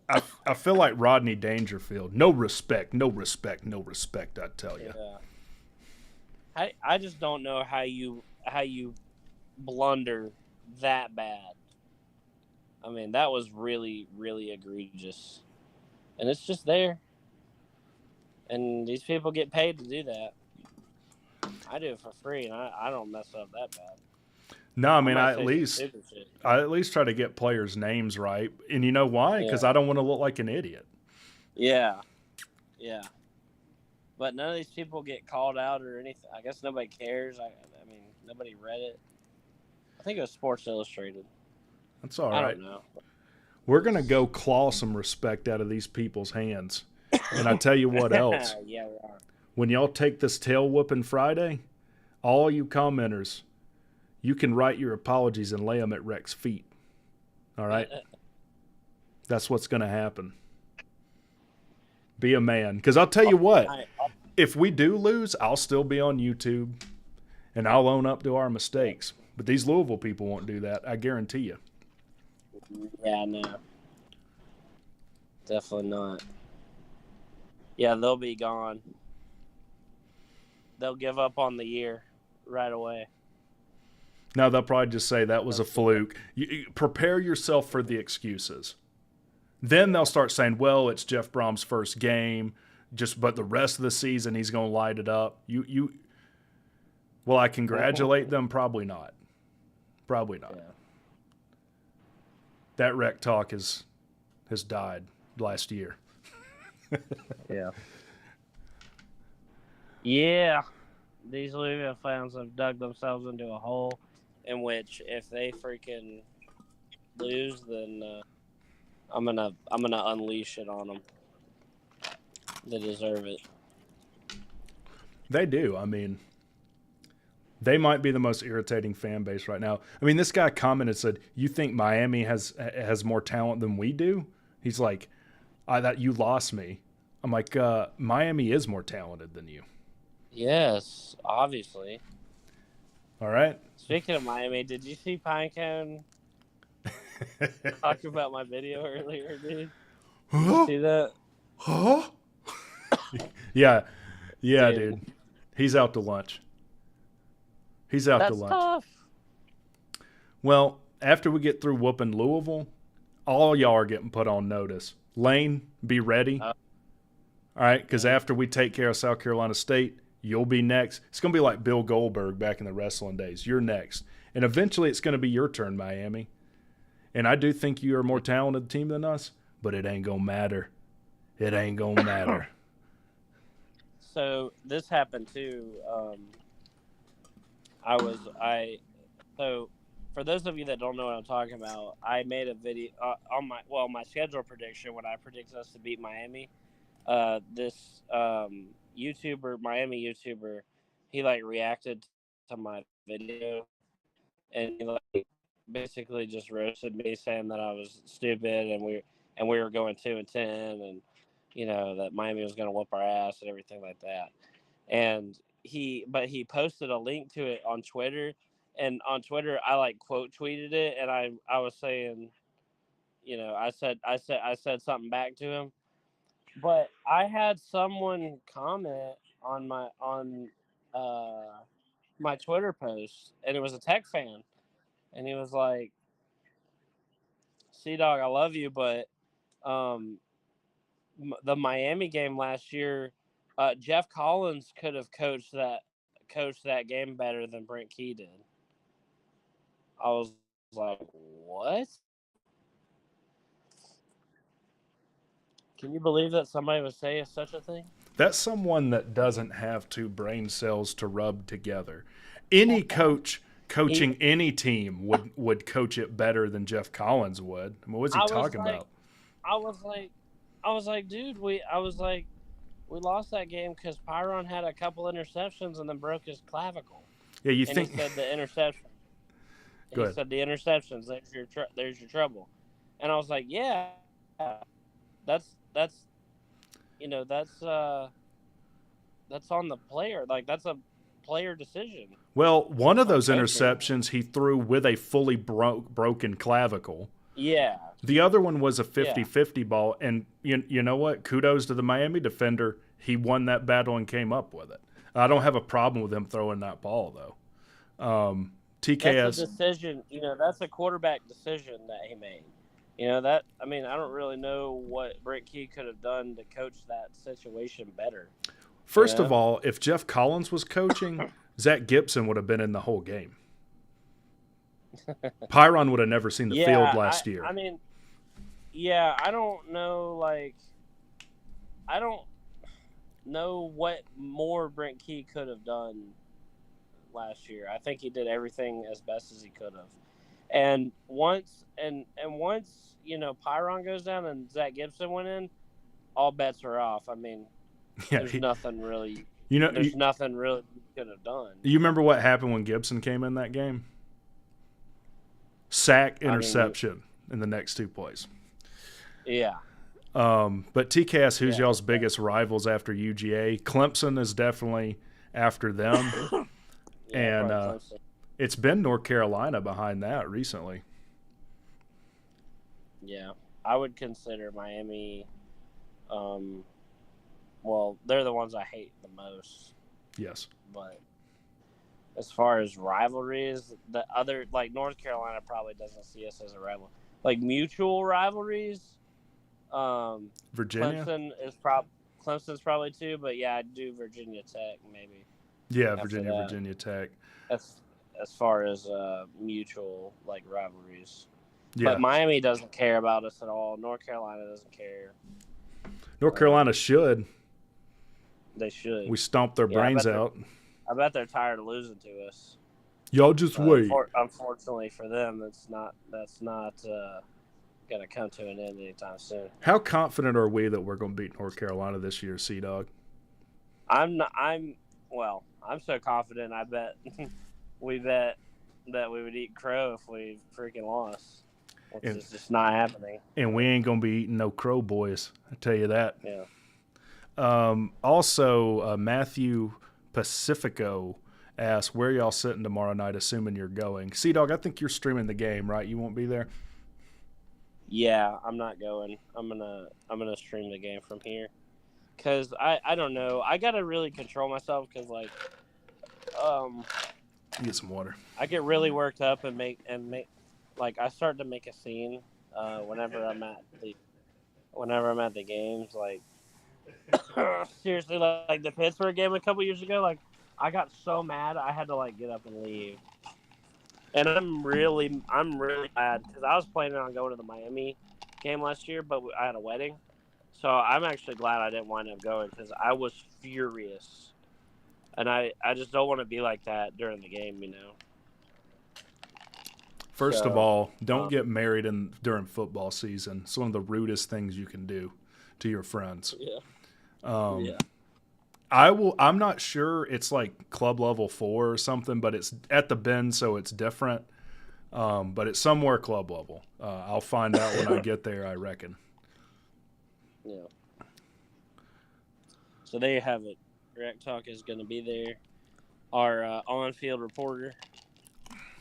I feel like Rodney Dangerfield. No respect, no respect, no respect, I tell you. Yeah. I just don't know how you blunder that bad. I mean, that was really, really egregious. and it's just there. And these people get paid to do that. I do it for free, and I don't mess up that bad. No, I mean, might I say some stupid shit. at least try to get players' names right. And you know why? Because I don't want to look like an idiot. Yeah. Yeah. But none of these people get called out or anything. I guess nobody cares. I mean, nobody read it. I think it was Sports Illustrated. That's all I right. don't know. We're going to go claw some respect out of these people's hands. And I tell you what else. Yeah, we are. When y'all take this tail whooping Friday, all you commenters, you can write your apologies and lay them at Rex's feet. All right? That's what's going to happen. Be a man. Because I'll tell you what, if we do lose, I'll still be on YouTube, and I'll own up to our mistakes. But these Louisville people won't do that, I guarantee you. Yeah, no. Definitely not. Yeah, they'll be gone. They'll give up on the year right away. No, they'll probably just say that was a fluke. You prepare yourself for the excuses. Then they'll start saying, well, it's Jeff Brom's first game, but the rest of the season he's going to light it up. Will I congratulate them? Probably not. Probably not. Yeah. That WreckTalk has died last year. Yeah. Yeah. These Louisville fans have dug themselves into a hole in which if they freaking lose, then I'm gonna unleash it on them. They deserve it. They do. I mean, they might be the most irritating fan base right now. I mean, this guy commented, said, "You think Miami has more talent than we do?" He's like, "I thought you lost me." I'm like, Miami is more talented than you. Yes, obviously. All right. Speaking of Miami, did you see Pinecone talk about my video earlier, dude? Did you see that? Huh? Yeah, dude. He's out to lunch. He's out to That's lunch. tough. Well, after we get through whooping Louisville, all y'all are getting put on notice. Lane, be ready. All right, because after we take care of South Carolina State, you'll be next. It's going to be like Bill Goldberg back in the wrestling days. You're next. And eventually it's going to be your turn, Miami. And I do think you are a more talented team than us, but it ain't going to matter. It ain't going to matter. So this happened too. So for those of you that don't know what I'm talking about, I made a video on my schedule prediction when I predicted us to beat Miami. This Miami YouTuber, he like reacted to my video, and he like basically just roasted me, saying that I was stupid and we were going 2-10, and that Miami was going to whoop our ass and everything like that. And he posted a link to it on Twitter, and on Twitter I like quote tweeted it, and I was saying, I said something back to him. But I had someone comment on my Twitter post, and it was a Tech fan, and he was like, "C-Dog, I love you, but the Miami game last year, Jeff Collins could have coached that game better than Brent Key did." I was like, "What? Can you believe that somebody would say such a thing?" That's someone that doesn't have two brain cells to rub together. Any coach coaching any team would coach it better than Jeff Collins would. I mean, what's he talking about? I was like, dude, we lost that game because Pyron had a couple interceptions and then broke his clavicle. Yeah, He said the interception. Go He ahead. said the interceptions. There's your trouble. And I was like, yeah, that's on the player. Like, that's a player decision. Well, one of those interceptions he threw with a fully broken clavicle. Yeah. The other one was a 50-50 ball, and you know what? Kudos to the Miami defender. He won that battle and came up with it. I don't have a problem with him throwing that ball, though. TKS. That's a decision. That's a quarterback decision that he made. that. I mean, I don't really know what Brent Key could have done to coach that situation better. First of all, if Jeff Collins was coaching, Zach Gibson would have been in the whole game. Pyron would have never seen the field last year. I mean, yeah, I don't know. Like, I don't know what more Brent Key could have done last year. I think he did everything as best as he could have. And once Pyron goes down and Zach Gibson went in, all bets are off. I mean, there's nothing really. There's nothing really he could have done. You remember what happened when Gibson came in that game? Sack, interception in the next 2 plays. Yeah. But TCAS, who's y'all's biggest rivals after UGA? Clemson is definitely after them. And it's been North Carolina behind that recently. Yeah. I would consider Miami. Well, they're the ones I hate the most. Yes. But as far as rivalries, the other, like, North Carolina probably doesn't see us as a rival. Like, mutual rivalries, Virginia? Clemson's probably too, but yeah, I'd do Virginia Tech maybe. Yeah, Virginia Tech. As far as mutual, like, rivalries. Yeah. But Miami doesn't care about us at all. North Carolina doesn't care. North Carolina should. They should. We stomped their brains out. I bet they're tired of losing to us. Y'all just wait. Unfortunately for them, that's not going to come to an end anytime soon. How confident are we that we're going to beat North Carolina this year, Sea-Dog? I'm so confident. I bet we bet that we would eat crow if we freaking lost. It's just not happening. And we ain't going to be eating no crow, boys. I tell you that. Yeah. Also, Matthew Pacifico asks, where y'all sitting tomorrow night, assuming you're going? Sea-Dog, I think you're streaming the game, right? You won't be there? Yeah, I'm not going. I'm gonna stream the game from here. Cause I don't know. I gotta really control myself because Get some water. I get really worked up and make like I start to make a scene whenever I'm at the games. Like seriously, like the Pittsburgh game a couple years ago, like I got so mad I had to like get up and leave. And I'm really mad because I was planning on going to the Miami game last year, but I had a wedding. So I'm actually glad I didn't wind up going because I was furious. And I just don't want to be like that during the game, you know. First of all, don't get married during football season. It's one of the rudest things you can do to your friends. Yeah. Yeah. I'm not sure it's like club level 4 or something, but it's at the Bend, so it's different. But it's somewhere club level. I'll find out when I get there, I reckon. Yeah. So there you have it. WreckTalk is going to be there. Our on-field reporter.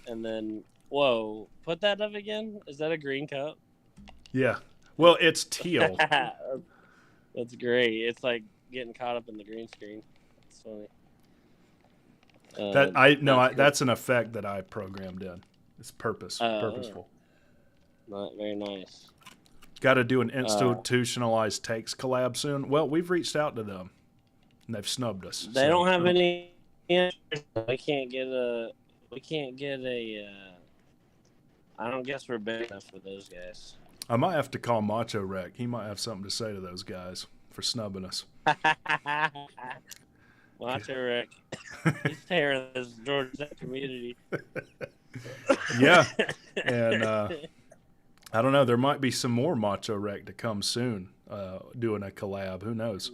And then, whoa, put that up again? Is that a green cup? Yeah. Well, it's teal. That's great. It's like getting caught up in the green screen. It's funny. That's an effect that I programmed in. It's purposeful. Not very nice. Got to do an Institutionalized Takes collab soon. Well, we've reached out to them, and they've snubbed us. They don't have any answers. We can't get a. I don't guess we're big enough for those guys. I might have to call Macho Wreck. He might have something to say to those guys for snubbing us. Macho Wreck. He's tearing this Georgia Tech community. Yeah. And I don't know. There might be some more Macho Wreck to come soon doing a collab. Who knows?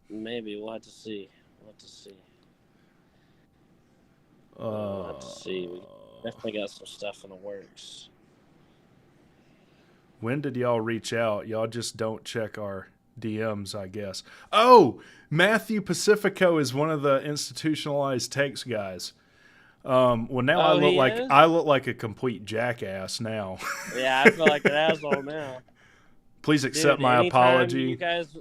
Maybe. We'll have to see. We'll have to see. We definitely got some stuff in the works. When did y'all reach out? Y'all just don't check our DMs, I guess. Oh, Matthew Pacifico is one of the Institutionalized Takes guys. Well, now I look like a complete jackass now. Yeah, I feel like an asshole now. Please accept my apology. You guys,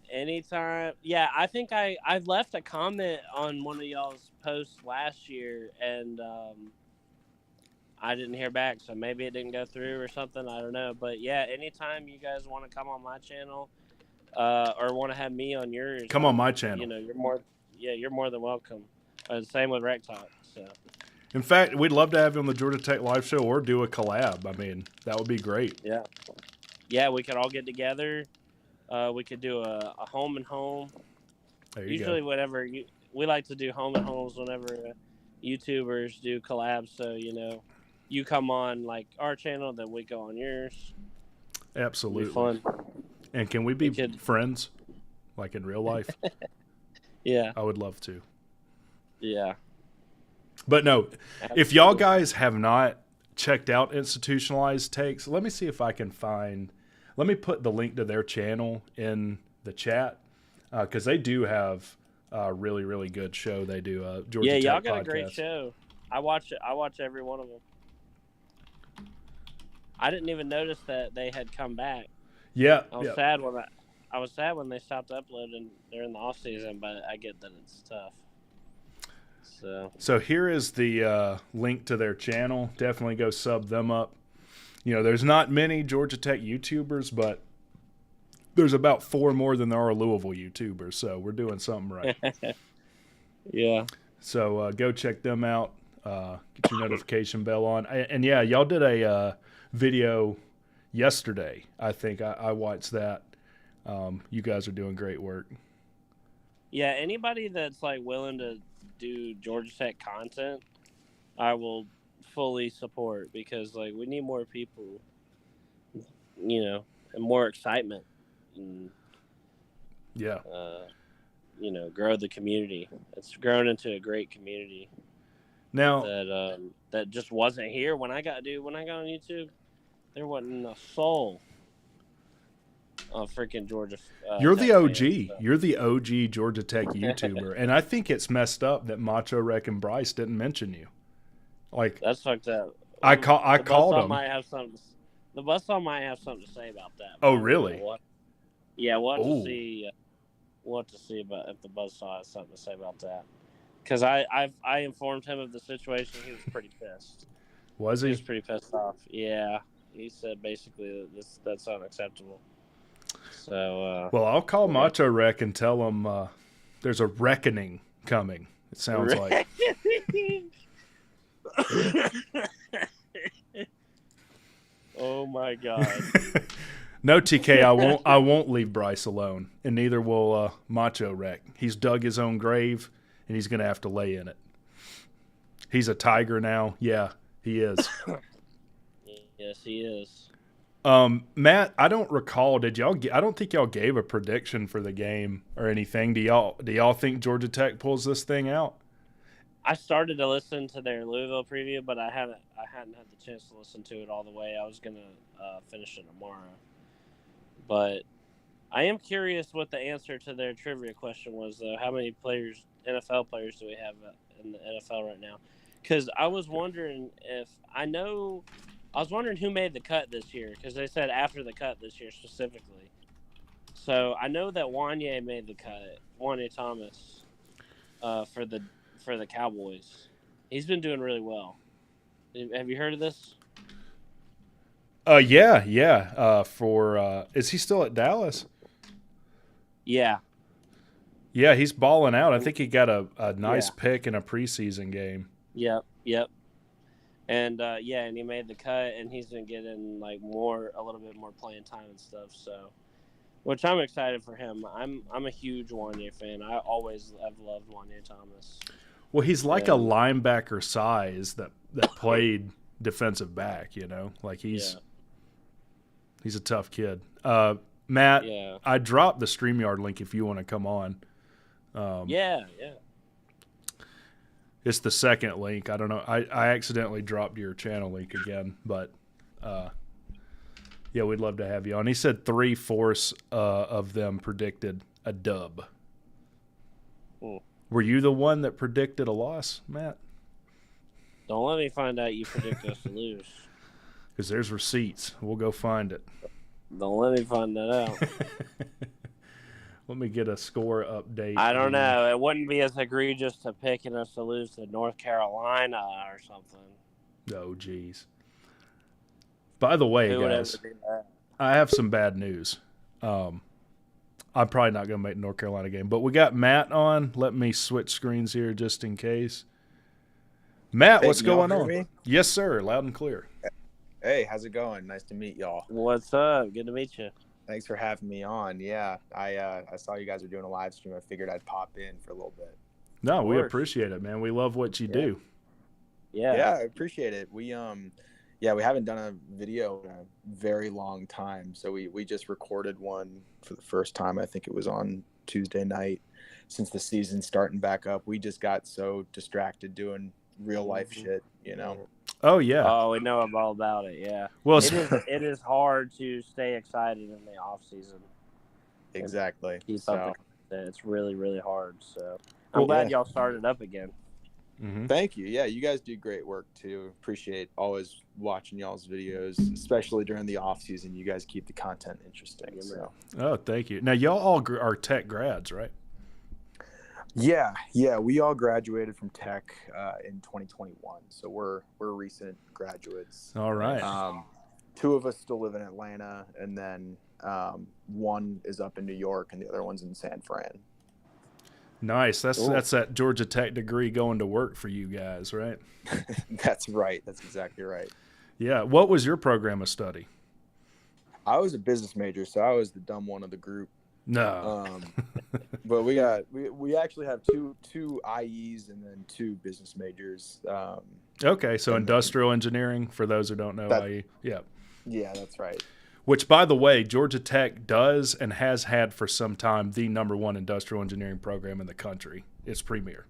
anytime. Yeah, I think I left a comment on one of y'all's posts last year, and I didn't hear back, so maybe it didn't go through or something. I don't know. But yeah, anytime you guys want to come on my channel, or want to have me on yours, Come on my channel. You know, you're more than welcome. Same with WreckTalk. So. In fact, we'd love to have you on the Georgia Tech live show or do a collab. I mean, that would be great. Yeah. Yeah, we could all get together. We could do a home and home. There you Usually, go. we like to do home and homes whenever YouTubers do collabs. So you know, you come on like our channel, then we go on yours. Absolutely. It'll be fun. And can we be friends, like in real life? Yeah. I would love to. Yeah. But no, Absolutely. if y'all guys have not checked out Institutionalized Takes, let me see if I can find. Let me put the link to their channel in the chat because they do have a really, really good show. They do a Georgia Tech y'all got podcast. a great show. I watch it. I watch every one of them. I didn't even notice that they had come back. Yeah, I was sad when they stopped uploading during the off season, but I get that it's tough. So here is the link to their channel. Definitely go sub them up. You know, there's not many Georgia Tech YouTubers, but there's about 4 more than there are Louisville YouTubers. So we're doing something right. Yeah. So go check them out. Get your notification bell on. And yeah, y'all did a video yesterday. I think I watched that. You guys are doing great work. Yeah, anybody that's like willing to do Georgia Tech content, I will fully support because like we need more people, you know, and more excitement. And, yeah. You know, grow the community. It's grown into a great community. Now that just wasn't here when I got on YouTube. There wasn't a soul of freaking Georgia. You're Tech the OG. fans, so. You're the OG Georgia Tech YouTuber, and I think it's messed up that Macho Wreck and Bryce didn't mention you. Like that's fucked up. I called them. The buzzsaw might have something to say about that. Oh, really? Yeah, we'll have to see. We'll have to see about if the buzzsaw has something to say about that. Because I informed him of the situation. He was pretty pissed. Was he? He was pretty pissed off. Yeah, he said basically that's unacceptable. So. Well, I'll call Macho Wreck and tell him there's a reckoning coming. It sounds like. Oh my God. No, TK, I won't leave Bryce alone, and neither will Macho Wreck. He's dug his own grave, and he's going to have to lay in it. He's a tiger now. Yeah, he is. Yes, he is. Matt, I don't recall. I don't think y'all gave a prediction for the game or anything. Do y'all think Georgia Tech pulls this thing out? I started to listen to their Louisville preview, but I hadn't had the chance to listen to it all the way. I was gonna finish it tomorrow. But I am curious what the answer to their trivia question was, though. How many NFL players do we have in the NFL right now? Because I was wondering who made the cut this year, because they said after the cut this year specifically. So I know that Wanye made the cut, Wanye Thomas, for the Cowboys. He's been doing really well. Have you heard of this? Yeah. Is he still at Dallas? Yeah. Yeah, he's balling out. I think he got a nice pick in a preseason game. Yep. And and he made the cut, and he's been getting like a little bit more playing time and stuff. So, which I'm excited for him. I'm a huge Wanye fan. I always have loved Wanye Thomas. Well, he's like a linebacker size that played defensive back. You know, like he's a tough kid. Matt, I dropped the StreamYard link if you want to come on. Yeah. It's the second link. I don't know. I accidentally dropped your channel link again, but we'd love to have you on. He said 3/4 of them predicted a dub. Cool. Were you the one that predicted a loss, Matt? Don't let me find out you predict us to lose. Because there's receipts. We'll go find it. Don't let me find that out. Let me get a score update. I don't know. It wouldn't be as egregious to picking us to lose to North Carolina or something. Oh, geez. By the way, Who would ever guys, do that? I have some bad news. I'm probably not going to make the North Carolina game, but we got Matt on. Let me switch screens here just in case. Matt, Hey, what's can y'all going hear on? me? Yes, sir. Loud and clear. Hey, how's it going? Nice to meet y'all. What's up? Good to meet you. Thanks for having me on. Yeah, I saw you guys were doing a live stream. I figured I'd pop in for a little bit. No, we course. appreciate it, man. We love what you do. Yeah, I appreciate it. We haven't done a video in a very long time, so we just recorded one for the first time. I think it was on Tuesday night. Since the season's starting back up, we just got so distracted doing real life shit, you know. Oh, yeah. Oh, we know all about it. Yeah. Well, It is hard to stay excited in the off season. Exactly. Keep So, up the content. It's really, really hard. So I'm Well, glad yeah. y'all started up again. mhm. Thank you. Yeah, you guys do great work too. Appreciate always watching y'all's videos, especially during the off season. You guys keep the content interesting. So. Oh, thank you. Now, y'all all are tech grads, right? Yeah, we all graduated from tech in 2021, so we're recent graduates. All right. Two of us still live in Atlanta, and then one is up in New York, and the other one's in San Fran. Nice. That's Cool. that Georgia Tech degree going to work for you guys, right? That's right. That's exactly right. Yeah. What was your program of study? I was a business major, so I was the dumb one of the group. No. But we actually have two IEs and then two business majors. Okay, so and industrial engineering, for those who don't know, That- IE. Yeah. Yeah, that's right. Which, by the way, Georgia Tech does and has had for some time the #1 industrial engineering program in the country. It's premier.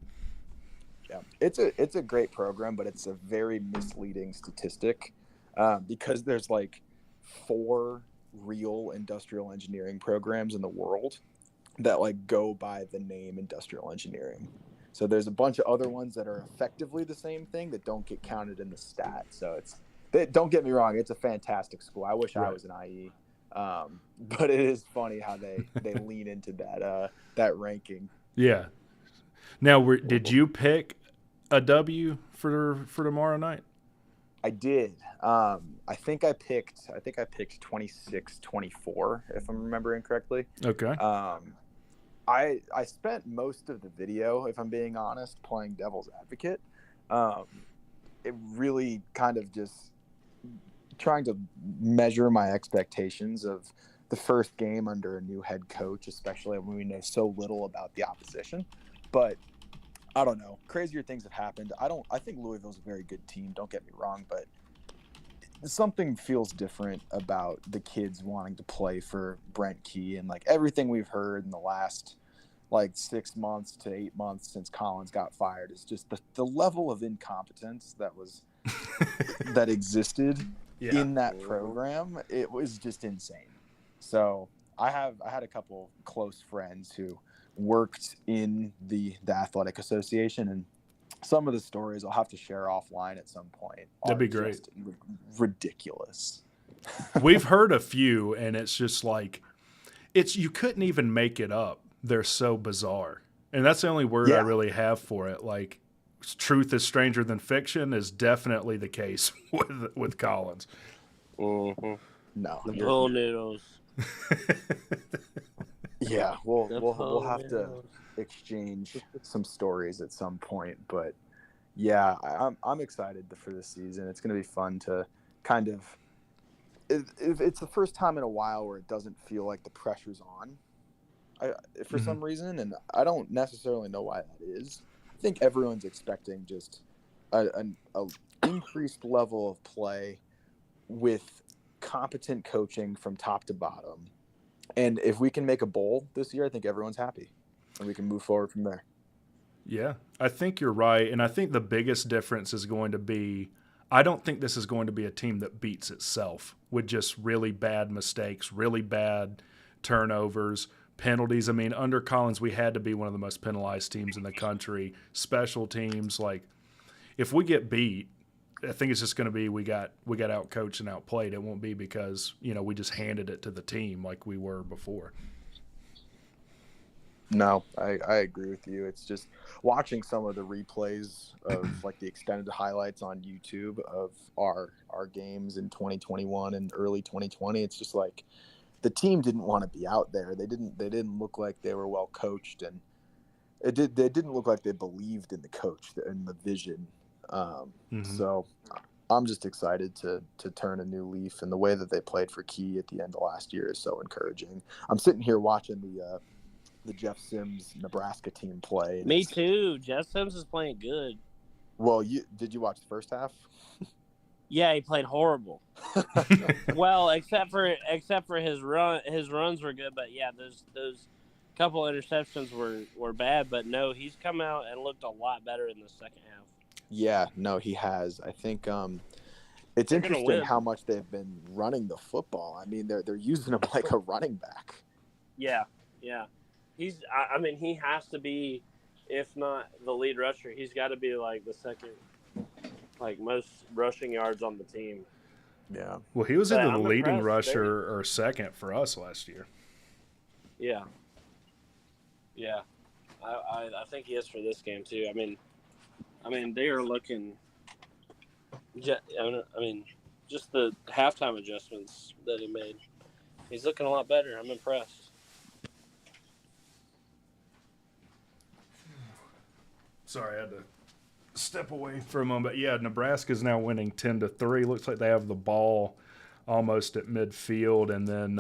Yeah, it's a great program, but it's a very misleading statistic because there's like 4 real industrial engineering programs in the world that like go by the name industrial engineering. So there's a bunch of other ones that are effectively the same thing that don't get counted in the stat. So don't get me wrong, it's a fantastic school. I wish I Right. was an IE, but it is funny how they lean into that ranking. Yeah. Now, did you pick a W for tomorrow night? I did. I think I picked 26-24, if I'm remembering correctly. Okay. I spent most of the video, if I'm being honest, playing devil's advocate. It really kind of just trying to measure my expectations of the first game under a new head coach, especially when we know so little about the opposition. But I don't know. Crazier things have happened. I think Louisville's a very good team, don't get me wrong, but something feels different about the kids wanting to play for Brent Key, and like everything we've heard in the last like 6 months to 8 months since Collins got fired is just the level of incompetence that existed in that program. It was just insane. So I had a couple close friends who worked in the athletic association, and some of the stories I'll have to share offline at some point. That'd be are great. just ridiculous. We've heard a few, and it's just like you couldn't even make it up. They're so bizarre, and that's the only word I Yeah. really have for it. Like, truth is stranger than fiction is definitely the case with Collins. Mm-hmm. No, The you're- bull noodles. yeah, The we'll bull have to noodles. exchange some stories at some point, but yeah, I'm excited for this season. It's going to be fun to kind of. It's the first time in a while where it doesn't feel like the pressure's on. For some reason, and I don't necessarily know why that is. I think everyone's expecting just an increased level of play with competent coaching from top to bottom. And if we can make a bowl this year, I think everyone's happy, and we can move forward from there. Yeah, I think you're right. And I think the biggest difference is going to be, I don't think this is going to be a team that beats itself with just really bad mistakes, really bad turnovers, penalties. I mean, under Collins, we had to be one of the most penalized teams in the country. Special teams, like, if we get beat, I think it's just going to be we got outcoached and outplayed. It won't be because, we just handed it to the team like we were before. No, I agree with you. It's just watching some of the replays of like the extended highlights on YouTube of our games in 2021 and early 2020. It's just like the team didn't want to be out there. They didn't look like they were well coached, and they didn't look like they believed in the coach and the vision. So I'm just excited to turn a new leaf, and the way that they played for Key at the end of last year is so encouraging. I'm sitting here watching the Jeff Sims Nebraska team play. Me too. Jeff Sims is playing good. Well, did you watch the first half? Yeah, he played horrible. Well, except for his runs were good, but yeah, those couple interceptions were bad. But no, he's come out and looked a lot better in the second half. Yeah, no, he has. I think it's interesting how much they've been running the football. I mean, they're using him like a running back. Yeah. I mean, he has to be, if not the lead rusher, he's got to be like the second, like most rushing yards on the team. Yeah. Well, he was either the leading rusher or second for us last year. Yeah. Yeah. I think he is for this game too. I mean, they are looking. I mean, just the halftime adjustments that he made. He's looking a lot better. I'm impressed. Sorry, I had to step away for a moment. Yeah, Nebraska's now winning 10-3. Looks like they have the ball almost at midfield, and then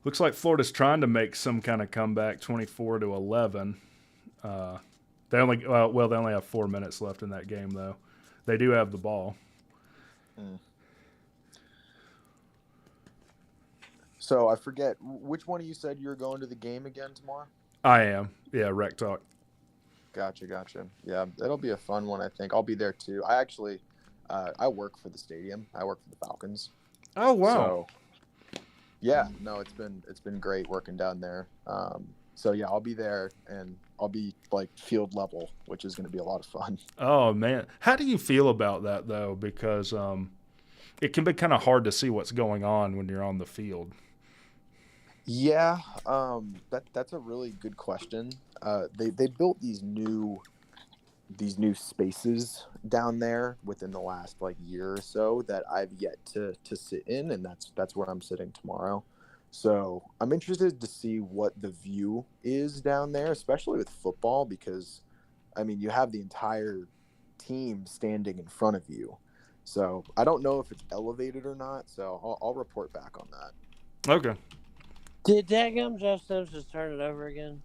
looks like Florida's trying to make some kind of comeback, 24-11. They only have 4 minutes left in that game, though. They do have the ball. So I forget which one of you said you're going to the game again tomorrow. I am. Yeah, WreckTalk. Gotcha. Yeah, it'll be a fun one, I think. I'll be there too. I actually, I work for the stadium. I work for the Falcons. Oh, wow. So, yeah, no, it's been great working down there. So yeah, I'll be there, and I'll be like field level, which is going to be a lot of fun. Oh man, how do you feel about that though? Because it can be kind of hard to see what's going on when you're on the field. Yeah, that's a really good question. They built these new spaces down there within the last like year or so that I've yet to sit in, and that's where I'm sitting tomorrow. So I'm interested to see what the view is down there, especially with football, because I mean you have the entire team standing in front of you. So I don't know if it's elevated or not. So I'll report back on that. Okay. Did Daggum Jeff Sims just turn it over again?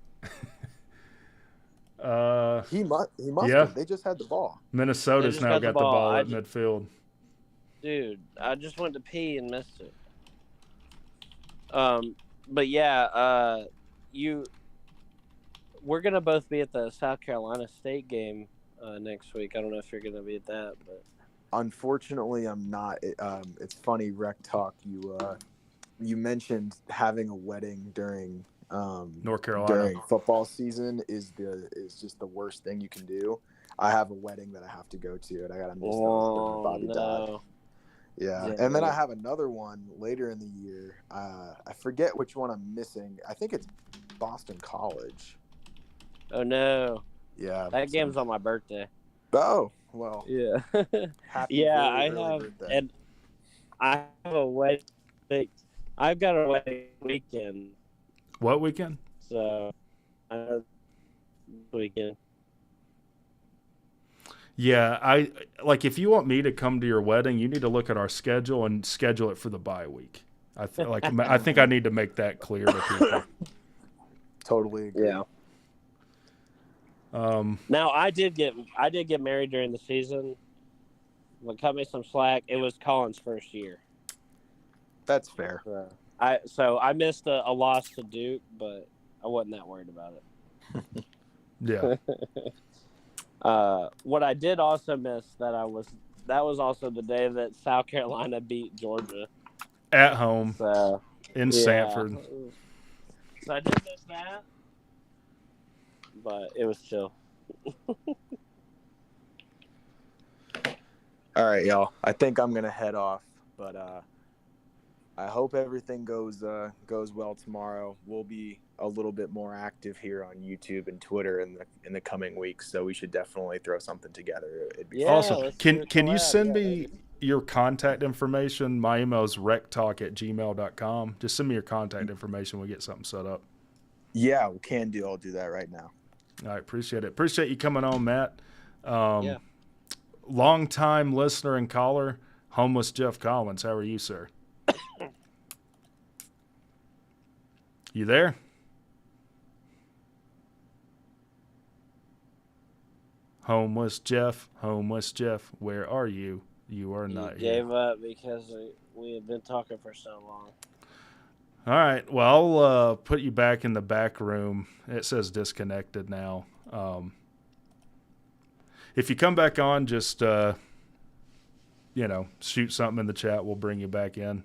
He must yeah. have. They just had the ball. Minnesota's now got the ball at midfield. Dude, I just went to pee and missed it. But yeah, we're gonna both be at the South Carolina State game next week. I don't know if you're gonna be at that, but unfortunately, I'm not. It's funny, WreckTalk. You mentioned having a wedding during North Carolina during football season is just the worst thing you can do. I have a wedding that I have to go to, and I gotta miss Bobby died. Yeah, and then I have another one later in the year. I forget which one I'm missing. I think it's Boston College. Oh no! Yeah, that game's on my birthday. Oh well. Yeah. Yeah, I have, birthday. And I have a wedding. I've got a wedding weekend. What weekend? So, weekend. Yeah, if you want me to come to your wedding, you need to look at our schedule and schedule it for the bye week. I think I need to make that clear to people. Totally agree. Yeah. Now I did get married during the season. But cut me some slack. It was Colin's first year. That's fair. So I missed a loss to Duke, but I wasn't that worried about it. Yeah. What I did also miss that was also the day that South Carolina beat Georgia at home. So, in Sanford. So I did miss that, but it was chill. All right, y'all. I think I'm gonna head off, but I hope everything goes well tomorrow. We'll be a little bit more active here on YouTube and Twitter in the coming weeks. So we should definitely throw something together. It'd be Yeah, Awesome. let's do a Can you collab, send yeah, me baby. your contact information? My email is wrecktalk@gmail.com. Just send me your contact information. We'll get something set up. Yeah, we can do. I'll do that right now. All right, appreciate it. Appreciate you coming on, Matt. Yeah. Long-time listener and caller, homeless Jeff Collins. How are you, sir? You there? Homeless Jeff, where are you? You are You not here. gave up because we had been talking for so long. All right. Well, I'll put you back in the back room. It says disconnected now. If you come back on, just, shoot something in the chat. We'll bring you back in.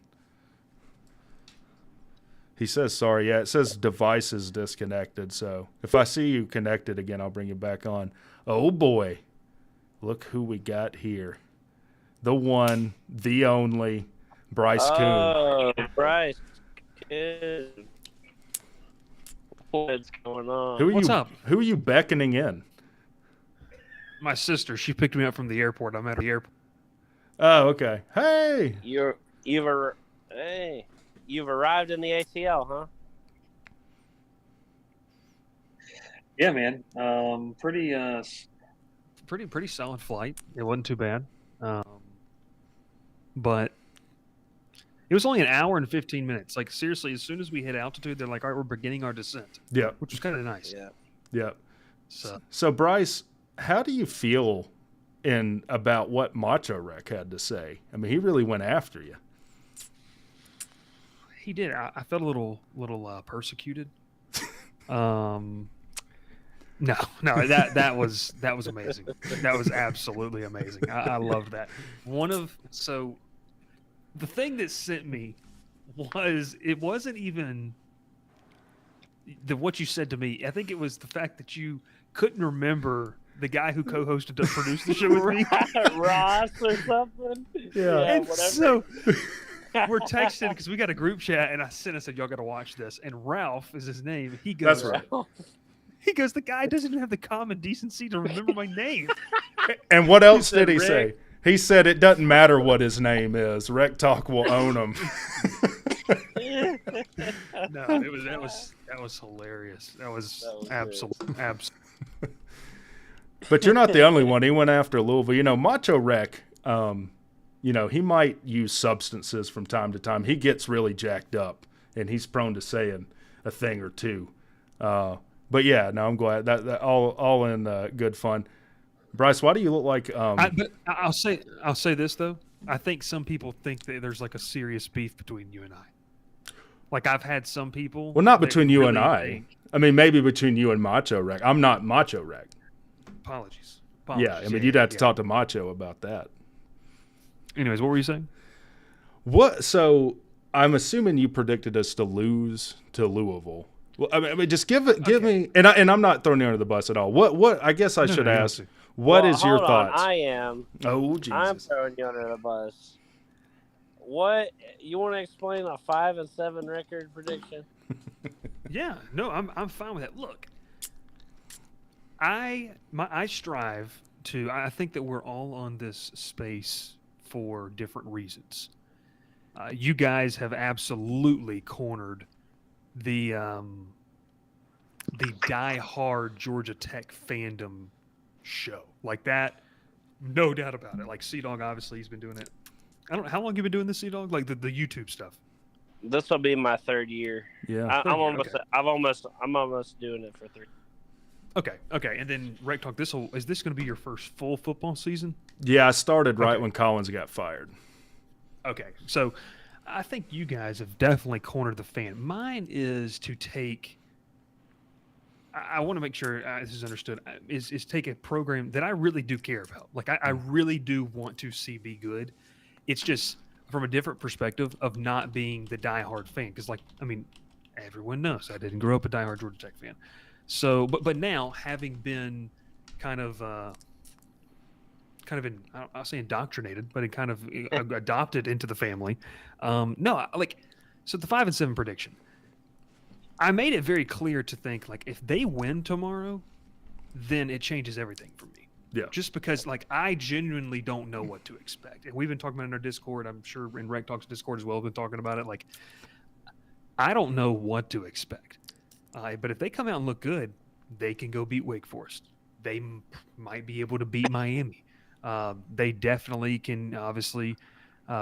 He says sorry. Yeah, it says device is disconnected. So if I see you connected again, I'll bring you back on. Oh, boy. Look who we got here. The one, the only, Bryce Kuhn. Oh, Bryce Kuhn. What's going on? What's up? Who are you beckoning in? My sister, she picked me up from the airport. I'm at the airport. Oh, okay. Hey. You've arrived in the ATL, huh? Yeah, man. Pretty solid flight. It wasn't too bad. But it was only an hour and 15 minutes. Like, seriously, as soon as we hit altitude, they're like, all right, we're beginning our descent. Yeah. Which was kind of nice. Yeah. Yeah. So Bryce, how do you feel about what Macho Wreck had to say? I mean, he really went after you. he did. I felt a little persecuted. No, that was amazing. That was absolutely amazing. I loved that. So the thing that sent me it wasn't even what you said to me. I think it was the fact that you couldn't remember the guy who co-hosted to produce the show with me, Ross or something. Yeah, and whatever. so we're texting because we got a group chat, and I said, y'all got to watch this. And Ralph is his name. He goes, That's right. He goes, the guy doesn't even have the common decency to remember my name. And what else said, did he Rick. say? He said it doesn't matter what his name is. WreckTalk will own him. No, that was hilarious. That was absolutely. But you're not the only one. He went after Louisville. You know, Macho Wreck, he might use substances from time to time. He gets really jacked up, and he's prone to saying a thing or two. But yeah, no, I'm glad that all in good fun. Bryce, why do you look like? But I'll say this though. I think some people think that there's like a serious beef between you and I. Like I've had some people. Well, not that between you and really I. think- I mean, maybe between you and Macho Wreck. I'm not Macho Wreck. Apologies. Yeah, I mean, you'd have to talk to Macho about that. Anyways, what were you saying? What? So I'm assuming you predicted us to lose to Louisville. Well, I mean, just give me, and I'm not throwing you under the bus at all. What? I guess I should you don't ask. have to. What is your hold on, thoughts? I am. Oh I'm Jesus! throwing you under the bus. What you want to explain a 5-7 record prediction? Yeah, no, I'm fine with that. Look, I strive to. I think that we're all on this space for different reasons. You guys have absolutely cornered the die-hard Georgia Tech fandom show like that. No doubt about it. Like C-Dog, obviously, he's been doing it. I don't know how long you been doing this, C-Dog. Like the YouTube stuff. This will be my third year. Yeah. I'm almost. Okay. I'm almost doing it for 3. Okay, and then WreckTalk. Is this going to be your first full football season? Yeah, I started right Okay. when Collins got fired. Okay, so I think you guys have definitely cornered the fan. Mine is to take. I want to make sure this is understood. Is take a program that I really do care about. Like I really do want to see be good. It's just from a different perspective of not being the diehard fan. Because everyone knows I didn't grow up a diehard Georgia Tech fan. So, but now having been kind of I'll say indoctrinated, but it kind of adopted into the family. So the 5-7 prediction. I made it very clear to think like if they win tomorrow, then it changes everything for me. Yeah. Just because like I genuinely don't know what to expect. And we've been talking about it in our Discord. I'm sure in WreckTalk's Discord as well, we've been talking about it. Like I don't know what to expect. But if they come out and look good, they can go beat Wake Forest. They might be able to beat Miami. They definitely can obviously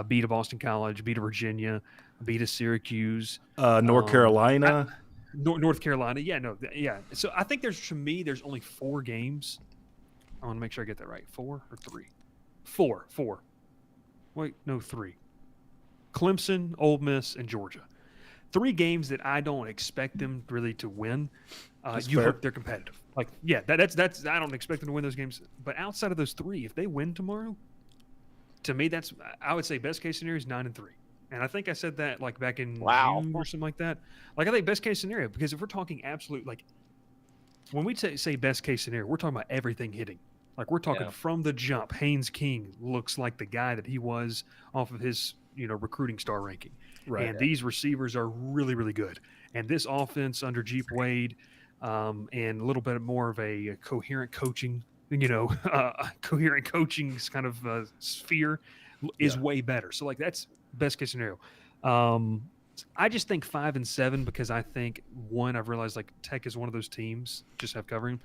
beat a Boston College, beat a Virginia, beat a Syracuse. North Carolina. North Carolina. Yeah, no. Yeah. So I think there's only 4 games. I want to make sure I get that right. 4 or 3? 4. Wait, no, 3. Clemson, Ole Miss, and Georgia. 3 games that I don't expect them really to win. You hope they're competitive. Like, yeah, that's. I don't expect them to win those games. But outside of those 3, if they win tomorrow, to me, I would say best case scenario is 9-3. And I think I said that like back in June or something like that. Like I think best case scenario, because if we're talking absolute, like when we say best case scenario, we're talking about everything hitting. Like we're talking from the jump. Haynes King looks like the guy that he was off of his recruiting star ranking. Right. And these receivers are really, really good. And this offense under Jeep Wade and a little bit more of a coherent coaching, coherent coaching kind of sphere is way better. So like that's best case scenario. I just think 5-7 because I think I've realized like Tech is one of those teams just have covering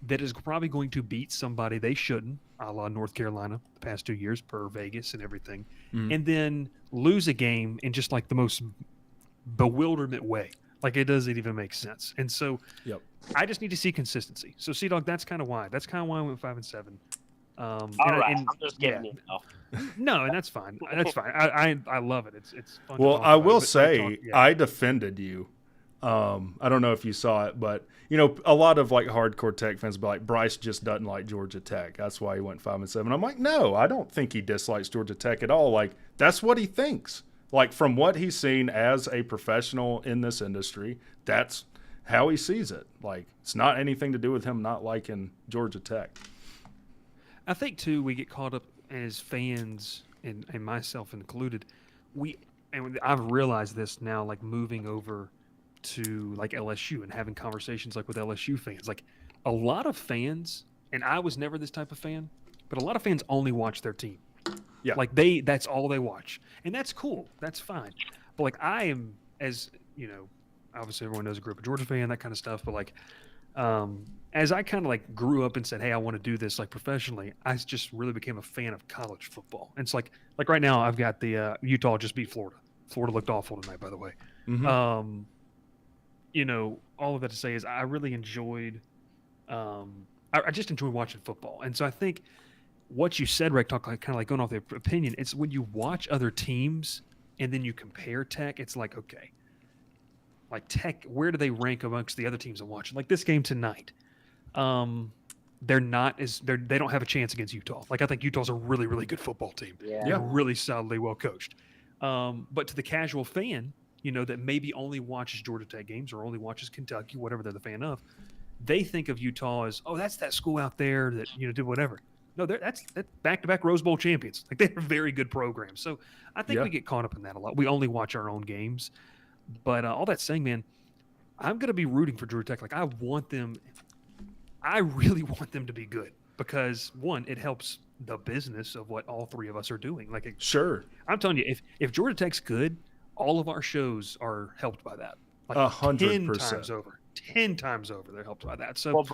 that is probably going to beat somebody they shouldn't, a la North Carolina the past 2 years per Vegas and everything, and then lose a game in just like the most bewilderment way. Like it doesn't even make sense. And so I just need to see consistency. So C-Dog, that's kind of why. That's kind of why I went 5-7. All right, I'm just kidding. No, and that's fine. That's fine. I love it. It's fun. Well, I will say I defended you. I don't know if you saw it, but a lot of like hardcore Tech fans be like, Bryce just doesn't like Georgia Tech. That's why he went 5-7. I'm like, no, I don't think he dislikes Georgia Tech at all. Like that's what he thinks. Like from what he's seen as a professional in this industry, that's how he sees it. Like it's not anything to do with him not liking Georgia Tech. I think too we get caught up as fans, and myself included. And I've realized this now, like moving over to like LSU and having conversations like with LSU fans. Like a lot of fans, and I was never this type of fan, but a lot of fans only watch their team. Yeah, like that's all they watch, and that's cool. That's fine. But like I am, as obviously everyone knows a group of Georgia fan, that kind of stuff. But like, as I kind of like grew up and said, hey, I want to do this like professionally, I just really became a fan of college football. And it's like right now I've got the Utah just beat Florida. Florida looked awful tonight, by the way. Mm-hmm. All of that to say is I really enjoyed. I just enjoy watching football, and so I think what you said, WreckTalk, like, kind of like going off their opinion, it's when you watch other teams and then you compare Tech, it's like, okay, like Tech, where do they rank amongst the other teams I'm watching? Like this game tonight, they don't have a chance against Utah. Like I think Utah's a really, really good football team. Yeah. Really solidly well coached. But to the casual fan, that maybe only watches Georgia Tech games or only watches Kentucky, whatever they're the fan of, they think of Utah as, oh, that's that school out there that, did whatever. No, that's back-to-back Rose Bowl champions. Like they're a very good program. So I think we get caught up in that a lot. We only watch our own games. But all that saying, man, I'm going to be rooting for Georgia Tech. Like I really want them to be good because, one, it helps the business of what all 3 of us are doing. Like, sure. I'm telling you, if Georgia Tech's good, all of our shows are helped by that. Like 100%. 10 times over. 10 times over, they're helped by that. So, well,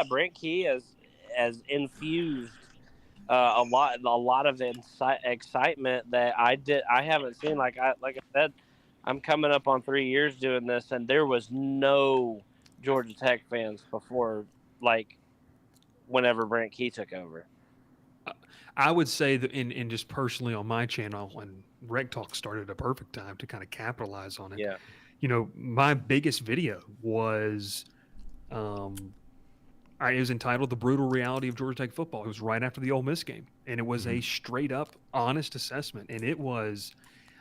Brent Key has infused a lot of excitement that I haven't seen. Like I said, I'm coming up on 3 years doing this, and there was no Georgia Tech fans before, like whenever Brent Key took over. I would say that in just personally on my channel, when WreckTalk started at a perfect time to kind of capitalize on it. Yeah. My biggest video was it was entitled "The Brutal Reality of Georgia Tech Football." It was right after the Ole Miss game, and it was a straight up honest assessment. And it was,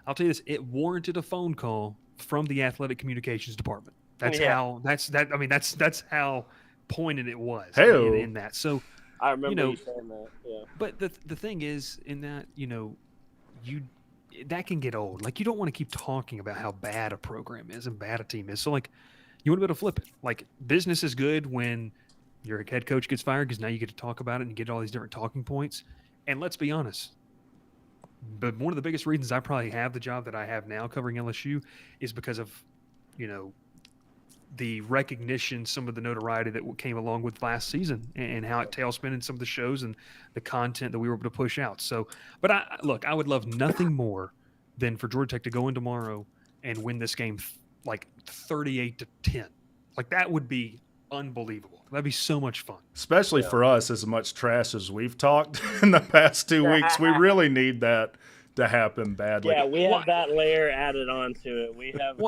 I'll tell you this, it warranted a phone call from the athletic communications department. That's that's how pointed it was in that. So I remember you saying that. Yeah. But the thing is, in that, that can get old. Like, you don't want to keep talking about how bad a program is and bad a team is. So, like, you want to be able to flip it. Like, business is good when your head coach gets fired because now you get to talk about it and you get all these different talking points. And let's be honest, but one of the biggest reasons I probably have the job that I have now covering LSU is because of, the recognition, some of the notoriety that came along with last season and how it tailspun in some of the shows and the content that we were able to push out. So, but I would love nothing more than for Georgia Tech to go in tomorrow and win this game like 38-10. Like, that would be unbelievable. That'd be so much fun. Especially for us, as much trash as we've talked in the past 2 weeks. We really need that to happen badly. Yeah, we have that layer added onto it. We have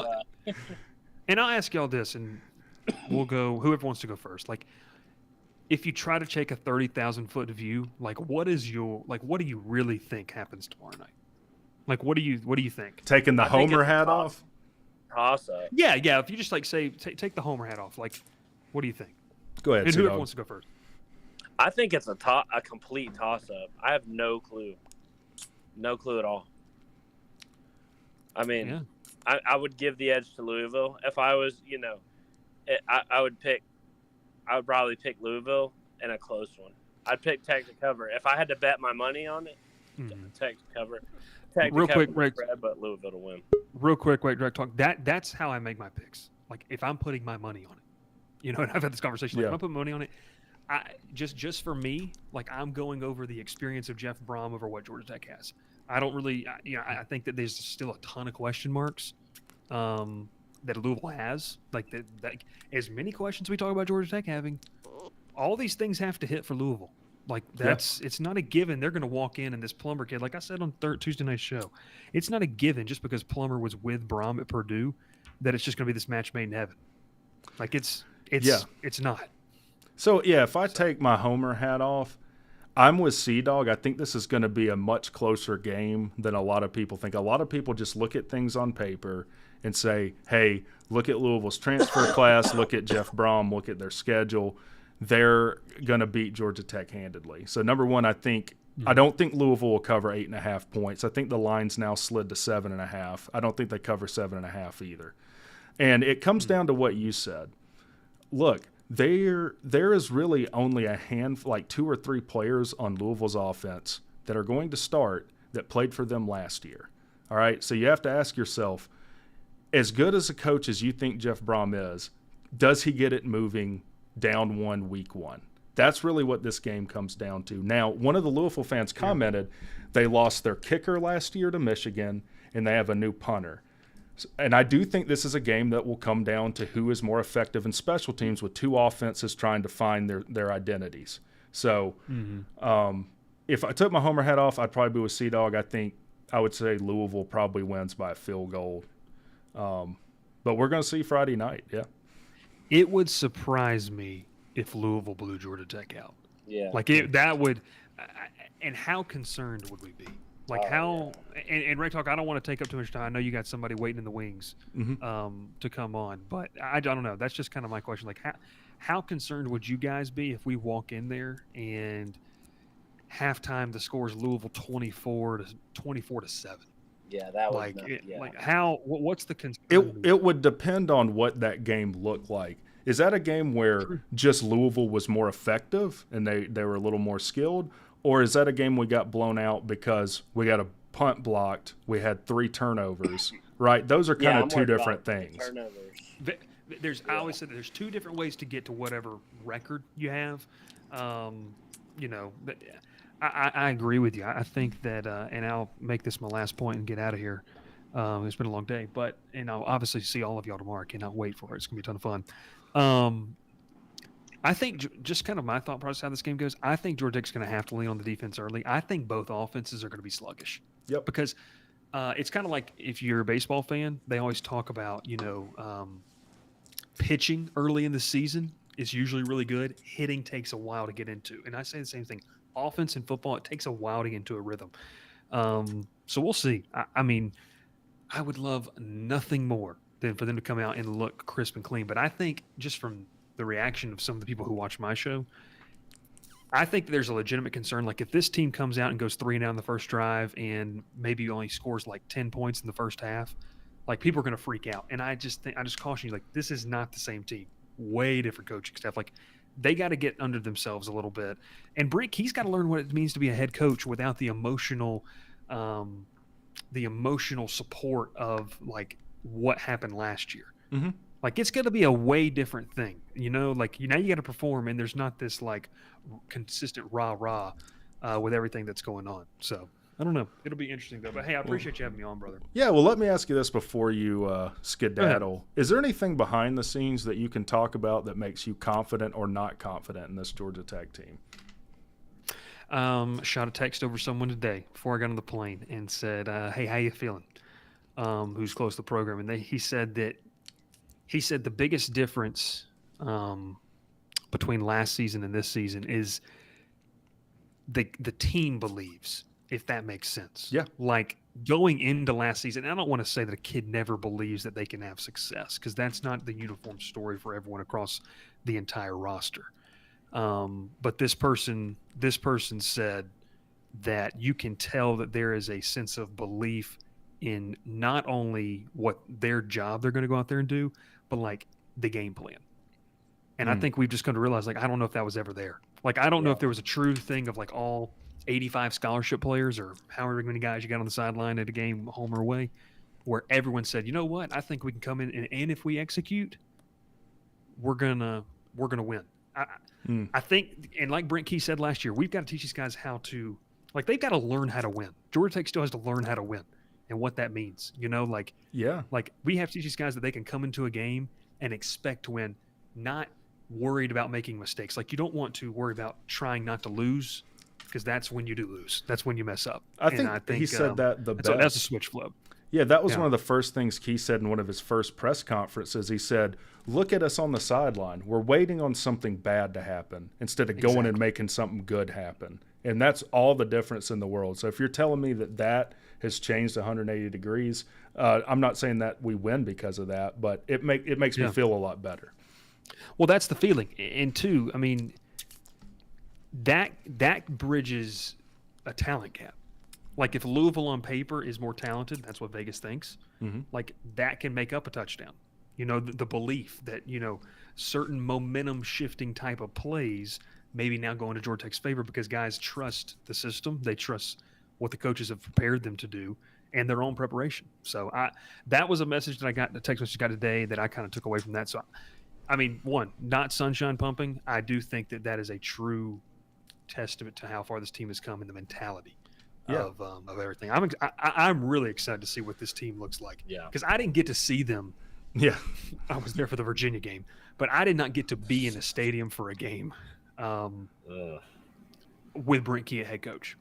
And I'll ask y'all this, and we'll go, whoever wants to go first. Like, if you try to take a 30,000-foot view, like, what do you really think happens tomorrow night? Like, what do you think? Taking the homer hat off? Toss up. Yeah. If you just take the homer hat off, like, what do you think? Go ahead. And whoever wants to go first. I think it's a complete toss up. I have no clue. No clue at all. I mean, yeah. I would give the edge to Louisville. If I was, I would probably pick Louisville in a close one. I'd pick Tech to cover. If I had to bet my money on it, Tech to cover. Tech Real to cover quick, the spread, but Louisville to win. Real quick, wait, WreckTalk. That's how I make my picks. Like, if I'm putting my money on it, and I've had this conversation. Like, if I'm putting money on it, just for me, like, I'm going over the experience of Jeff Brom over what Georgia Tech has. I don't really, I think that there's still a ton of question marks that Louisville has. Like, that as many questions we talk about Georgia Tech having, all these things have to hit for Louisville. Like, it's not a given. They're going to walk in and this Plummer kid, like I said on Tuesday night's show, it's not a given just because Plummer was with Brom at Purdue that it's just going to be this match made in heaven. Like, it's not. So, if I take my homer hat off, I'm with Sea-Dog. I think this is going to be a much closer game than a lot of people think. A lot of people just look at things on paper and say, hey, look at Louisville's transfer class, look at Jeff Brom, look at their schedule. They're going to beat Georgia Tech handedly. So, number one, I don't think Louisville will cover 8.5 points. I think the line's now slid to 7.5. I don't think they cover 7.5 either. And it comes down to what you said. Look, there is really only a handful, like 2 or 3 players on Louisville's offense that are going to start that played for them last year. All right, so you have to ask yourself, as good as a coach as you think Jeff Brom is, does he get it moving down one week one? That's really what this game comes down to. Now, one of the Louisville fans commented they lost their kicker last year to Michigan, and they have a new punter. And I do think this is a game that will come down to who is more effective in special teams with 2 offenses trying to find their identities. So if I took my homer hat off, I'd probably be with Sea-Dog. I think I would say Louisville probably wins by a field goal. But we're going to see Friday night, yeah. It would surprise me if Louisville blew Georgia Tech out. Yeah. Like, that would – and how concerned would we be? Like, and WreckTalk, I don't want to take up too much time. I know you got somebody waiting in the wings to come on. But I don't know. That's just kind of my question. Like, how concerned would you guys be if we walk in there and halftime the score is Louisville 24-7? Yeah, that was what's the concern? It would depend on what that game looked like. Is that a game where just Louisville was more effective and they were a little more skilled? Or is that a game we got blown out because we got a punt blocked, we had 3 turnovers, right? Those are kind of 2 different things. I always said there's 2 different ways to get to whatever record you have. But I agree with you. I think that, and I'll make this my last point and get out of here. It's been a long day, and I'll obviously see all of y'all tomorrow. I cannot wait for it. It's going to be a ton of fun. I think just kind of my thought process how this game goes, I think Georgia Tech's going to have to lean on the defense early. I think both offenses are going to be sluggish. Yep. Because it's kind of like if you're a baseball fan, they always talk about, pitching early in the season is usually really good. Hitting takes a while to get into. And I say the same thing. Offense in football, it takes a while to get into a rhythm. So we'll see. I mean, I would love nothing more than for them to come out and look crisp and clean. But I think just from the reaction of some of the people who watch my show, I think there's a legitimate concern. Like if this team comes out and goes 3-0 in the first drive and maybe only scores like 10 points in the first half, like people are going to freak out. And I just caution you, like this is not the same team. Way different coaching staff. Like they got to get under themselves a little bit. And Brink, he's got to learn what it means to be a head coach without the emotional support of like what happened last year. Mm-hmm. Like it's going to be a way different thing, like now you got to perform and there's not this like consistent rah with everything that's going on. So I don't know. It'll be interesting though, but hey, I appreciate you having me on, brother. Yeah. Well, let me ask you this before you skedaddle. Is there anything behind the scenes that you can talk about that makes you confident or not confident in this Georgia Tech team? Shot a text over someone today before I got on the plane and said, hey, how you feeling? Who's close to the program. And he said the biggest difference between last season and this season is the team believes, if that makes sense. Yeah. Like going into last season, I don't want to say that a kid never believes that they can have success because that's not the uniform story for everyone across the entire roster. But this person said that you can tell that there is a sense of belief in not only what their job they're going to go out there and do, but like the game plan. And I think we've just come to realize, like, I don't know if that was ever there. Like, I don't know if there was a true thing of like all 85 scholarship players or however many guys you got on the sideline at a game, home or away, where everyone said, you know what, I think we can come in and if we execute, we're gonna win. I think, and like Brent Key said last year, we've got to teach these guys how to, like, they've got to learn how to win. Georgia Tech still has to learn how to win and what that means. Like we have to teach these guys that they can come into a game and expect to win, not worried about making mistakes. Like you don't want to worry about trying not to lose because that's when you do lose. That's when you mess up. I think he said that the best. That's a switch flip. Yeah, that was one of the first things Key said in one of his first press conferences. He said, look at us on the sideline. We're waiting on something bad to happen instead of going and making something good happen. And that's all the difference in the world. So if you're telling me that has changed 180 degrees, I'm not saying that we win because of that, but it makes me feel a lot better. Well, that's the feeling. And two, I mean, that bridges a talent gap. Like if Louisville on paper is more talented, that's what Vegas thinks. Mm-hmm. Like that can make up a touchdown. The belief that, certain momentum shifting type of plays maybe now going to Georgia Tech's favor because guys trust the system. They trust what the coaches have prepared them to do and their own preparation. So that was a message that I got, the text message I got today that I kind of took away from that. So, I mean, one, not sunshine pumping. I do think that is a true testament to how far this team has come in the mentality of everything. I'm really excited to see what this team looks like. Yeah. Because I didn't get to see them. Yeah. I was there for the Virginia game, but I did not get to be in a stadium for a game with Brent Key at head coach.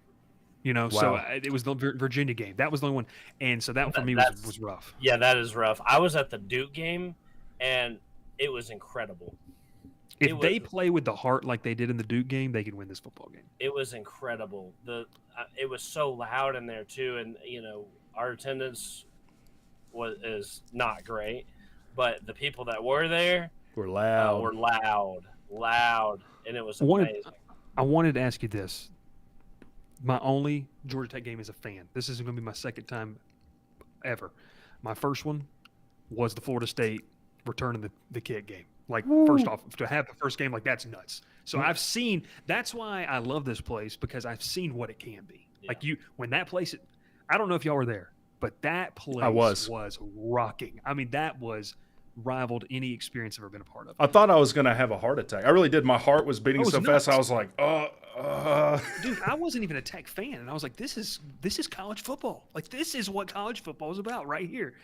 So it was the Virginia game. That was the only one. And so that for me was rough. Yeah, that is rough. I was at the Duke game, and it was incredible. If they play with the heart like they did in the Duke game, they could win this football game. It was incredible. It was so loud in there too, and our attendance is not great, but the people that were there were loud. And it was amazing. I wanted to ask you this. My only Georgia Tech game as a fan. This is going to be my second time ever. My first one was the Florida State return of the kick game. Like, first off, to have the first game, like, that's nuts. So I've seen – that's why I love this place because I've seen what it can be. Yeah. Like, when that place – I don't know if y'all were there, but that place was rocking. I mean, that was rivaled any experience I've ever been a part of. I thought I was going to have a heart attack. I really did. My heart was beating so fast. I was like, Dude, I wasn't even a Tech fan, and I was like, this is college football. Like, this is what college football is about right here.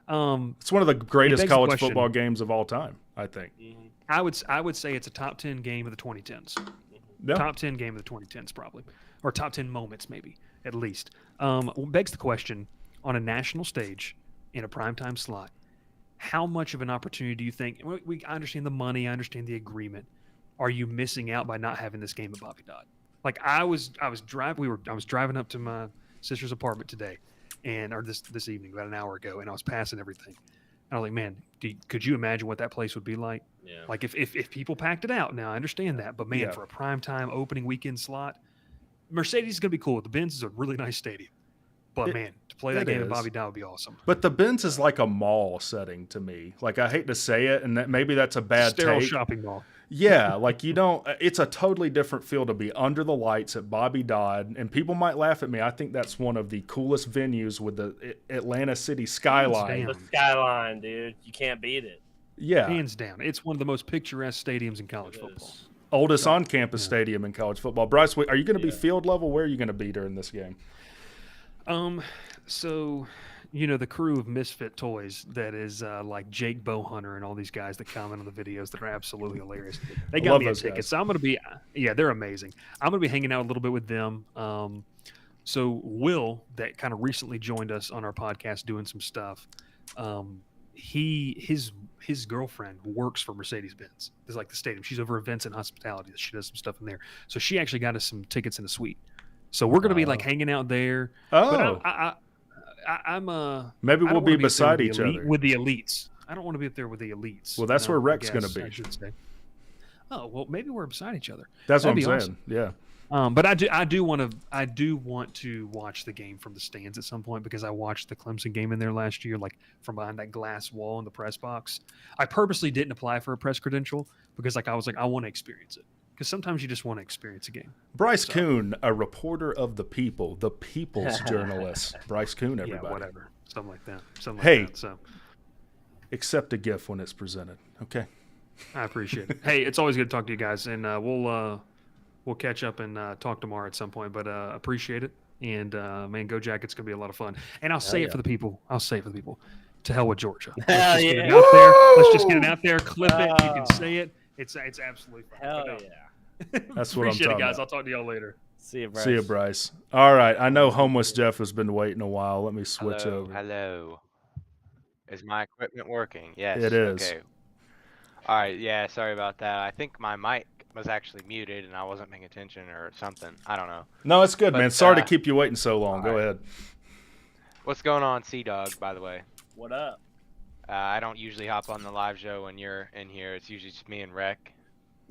It's one of the greatest college football games of all time, I think. I would say it's a top 10 game of the 2010s. Yeah. Top 10 game of the 2010s, probably. Or top 10 moments, maybe, at least. Begs the question, on a national stage, in a primetime slot, how much of an opportunity do you think – I understand the money, I understand the agreement. Are you missing out by not having this game at Bobby Dodd? Like, I was driving up to my sister's apartment today. Or this evening, about an hour ago, and I was passing everything. I was like, man, could you imagine what that place would be like? Yeah. Like if people packed it out. Now I understand that, but man, Yeah. for a primetime opening weekend slot, Mercedes is going to be cool. The Benz is a really nice stadium, but man, to play that it game at is. Bobby Dodd would be awesome. But the Benz is like a mall setting to me. Like, I hate to say it, and that maybe that's a bad Sterile take. shopping mall. Yeah, like you don't. It's a totally different feel to be under the lights at Bobby Dodd, and people might laugh at me. I think that's one of the coolest venues with the Atlanta City skyline. down. The skyline, dude. You can't beat it. Yeah, Hands down, it's one of the most picturesque stadiums in college It football. is. oldest on-campus stadium in college football. Bryce, are you going to be Yeah. field level? Where are you going to be during this game? So, you know, the crew of Misfit Toys that is like Jake Bowhunter and all these guys that comment on the videos that are absolutely hilarious. They got love me a those ticket, guys. so I'm going to be, yeah, they're amazing. I'm going to be hanging out a little bit with them. So Will, that kind of recently joined us on our podcast doing some stuff, his girlfriend works for Mercedes-Benz. It's like the stadium. She's over events and hospitality. She does some stuff in there. So she actually got us some tickets in a suite. So we're going to be like hanging out there. Oh, But I'm maybe I we'll don't be wanna up there beside with each the elite- other. with the elites. I don't want to be up there with the elites. Well, that's you know, where Rex I gonna guess be. I should say. Oh well, maybe we're beside each other. That's what I'm That'd saying. be Yeah. But I do want to watch the game from the stands at some point because I watched the Clemson game in there last year, like from behind that glass wall in the press box. I purposely didn't apply for a press credential because I was like, I want to experience it. Because sometimes you just want to experience a game. Bryce Kuhn, a reporter of the people, the people's journalist. Bryce Kuhn, everybody. Yeah, whatever. Something like that. Hey. Like that. So Accept a gift when it's presented. Okay. I appreciate it. Hey, it's always good to talk to you guys, and we'll catch up and talk tomorrow at some point. But appreciate it, and man, go Jackets! Gonna be a lot of fun. And I'll say it for the people. To hell with Georgia. Hell Let's just get yeah. it out there. Let's just get it out there. Clip it. You can say it. It's absolutely fun. Hell But, yeah. That's what I'm appreciate it, talking guys. about. I'll talk to y'all later. See you, Bryce. See you, Bryce. All right. I know Homeless Jeff has been waiting a while. Let me switch Hello, over. hello. Is my equipment working? Yes. It is. Okay. All right. Yeah. Sorry about that. I think my mic was actually muted and I wasn't paying attention or something. I don't know. No, it's good, But, man. Sorry to uh, keep you waiting so long. Go all right. ahead. What's going on, Sea Dog? By the way, What up? I don't usually hop on the live show when you're in here. It's usually just me and Rec.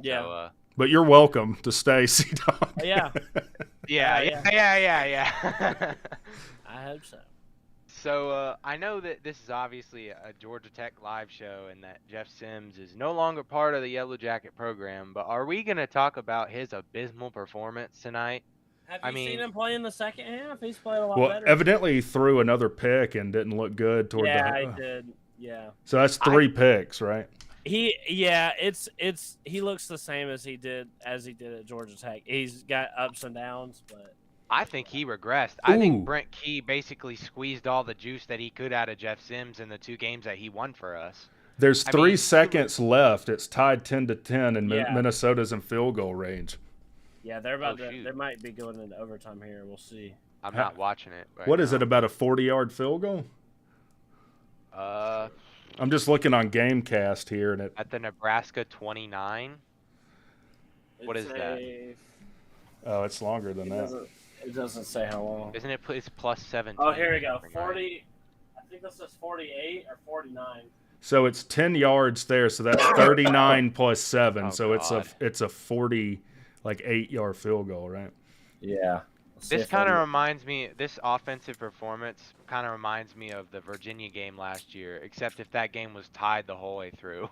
Yeah. So, But you're welcome to stay, C-Dog. Yeah. yeah. I hope so. So I know that this is obviously a Georgia Tech live show and that Jeff Sims is no longer part of the Yellow Jacket program, but are we going to talk about his abysmal performance tonight? Have I you mean- seen him play in the second half? He's played a lot Well, better. evidently he threw another pick and didn't look good toward Yeah, the. he did. Yeah. So that's 3 picks, right? He looks the same as he did at Georgia Tech. He's got ups and downs, but I think he regressed. I Ooh. think Brent Key basically squeezed all the juice that he could out of Jeff Sims in the 2 games that he won for us. There's I 3 mean, seconds left. It's tied 10-10, and Yeah. Minnesota's in field goal range. yeah, they're about Oh, to. shoot. They might be going into overtime here. We'll see. I'm not watching it. Right What is now. it, about a 40-yard field goal? I'm just looking on GameCast here, and it. At the Nebraska 29. What It's is that? Oh, it's longer than that. It doesn't say how long. Isn't it? It's plus 17. Oh, here we go. Right? 40. I think this is 48 or 49. So it's 10 yards there, so that's 39 plus 7. Oh, So it's God. a 40, like 8-yard field goal, right? Yeah. This kind of reminds me. This offensive performance kind of reminds me of the Virginia game last year, except if that game was tied the whole way through.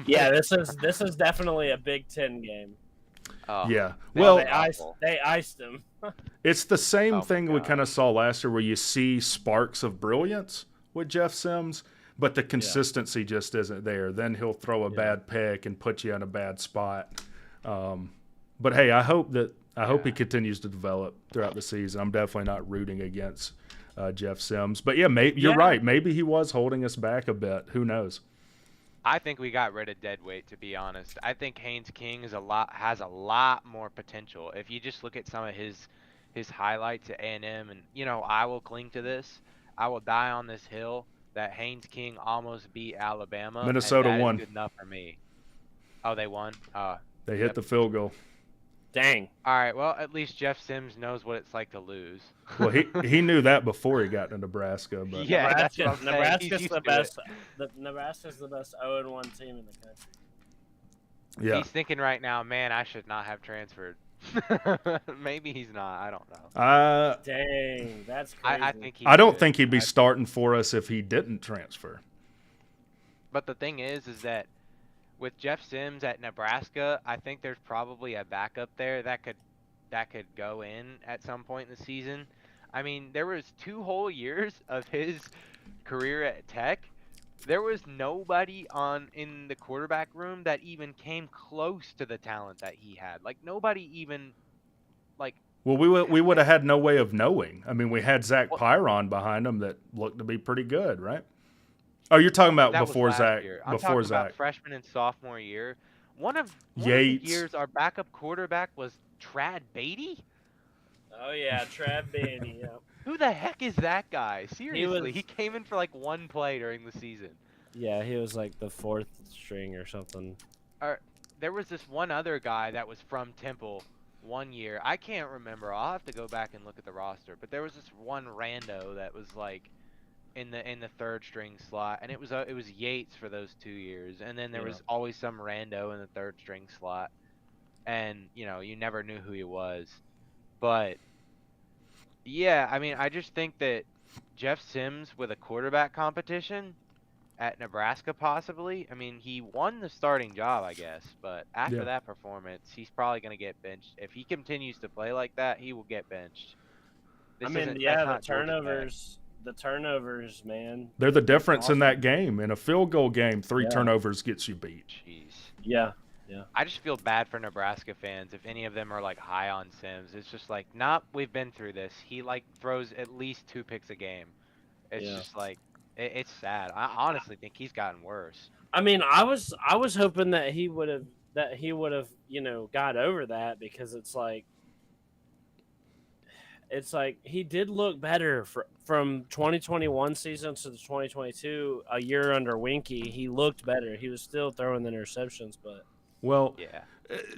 Yeah, this is definitely a Big Ten game. Oh, Yeah. Well, Well, They iced him. it's the same Oh, my thing we God. kind of saw last year where you see sparks of brilliance with Jeff Sims, but the consistency just isn't there. Then he'll throw a bad pick and put you in a bad spot. But hey, I hope he continues to develop throughout the season. I'm definitely not rooting against Jeff Sims. But yeah, you're right. Maybe he was holding us back a bit. Who knows? I think we got rid of deadweight, to be honest. I think Haynes King has a lot more potential. If you just look at some of his highlights at A&M, and I will cling to this. I will die on this hill that Haynes King almost beat Alabama. Minnesota and that is won. good enough for me. Oh, they won. They hit the field goal. Dang. All right. Well, at least Jeff Sims knows what it's like to lose. Well, he knew that before he got to Nebraska, but Yeah, that's what I'm saying. Nebraska's He's used the to it. best. Nebraska's the best 0-1 team in the country. yeah. He's thinking right now, man, I should not have transferred. Maybe he's not. I don't know. Dang, that's crazy. I think he. I don't should. think he'd be starting for us if he didn't transfer. But the thing is that with Jeff Sims at Nebraska, I think there's probably a backup there that could go in at some point in the season. I mean, there was 2 whole years of his career at Tech. There was nobody in the quarterback room that even came close to the talent that he had. Like nobody even like. Well, we would have had no way of knowing. I mean, we had Zach Pyron behind him that looked to be pretty good, right? Oh, you're talking about That was before last Zach. year. I'm Before talking Zach. about freshman and sophomore year. One of the Yates. years our backup quarterback was Trad Beatty. Oh yeah, Trav Beatty. Yeah. Who the heck is that guy? Seriously, was- he came in for like 1 play during the season. Yeah, he was like the 4th string or something. There was this one other guy that was from Temple 1 year. I can't remember. I'll have to go back and look at the roster. But there was this one rando that was like in the 3rd string slot, and it was Yates for those 2 years, and then there was always some rando in the 3rd string slot, and you never knew who he was. But yeah, I mean, I just think that Jeff Sims with a quarterback competition at Nebraska, possibly. I mean, he won the starting job, I guess, but after that performance, he's probably going to get benched. If he continues to play like that, he will get benched. I mean, yeah, the turnovers, man. They're the difference in that game. In a field goal game, 3 Yeah. turnovers gets you beat. Jeez. Yeah. I just feel bad for Nebraska fans if any of them are like high on Sims. It's just like, nah, we've been through this. He like throws at least 2 picks a game. It's just like it's sad. I honestly think he's gotten worse. I mean, I was hoping that he would have got over that, because it's like he did look better from 2021 season to the 2022, a year under Winky. He looked better. He was still throwing the interceptions, but Well, Yeah.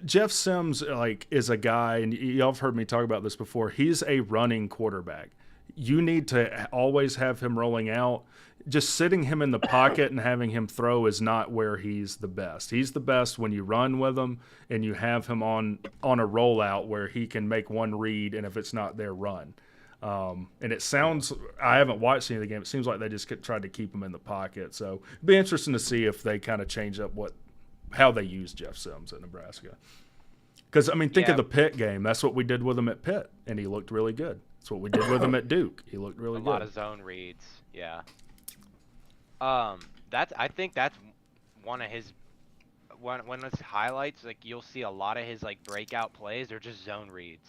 Jeff Sims is a guy, and y'all have heard me talk about this before. He's a running quarterback. You need to always have him rolling out. Just sitting him in the pocket and having him throw is not where he's the best. He's the best when you run with him and you have him on a rollout where he can make one read, and if it's not there, run. And it sounds, I haven't watched any of the game. It seems like they just tried to keep him in the pocket. So it'd be interesting to see if they kind of change up how they use Jeff Sims at Nebraska. Because, I mean, think of the Pitt game. That's what we did with him at Pitt, and he looked really good. That's what we did with him at Duke. He looked really good. A lot of zone reads, yeah. I think that's one of his when it's highlights. Like you'll see a lot of his like breakout plays are just zone reads.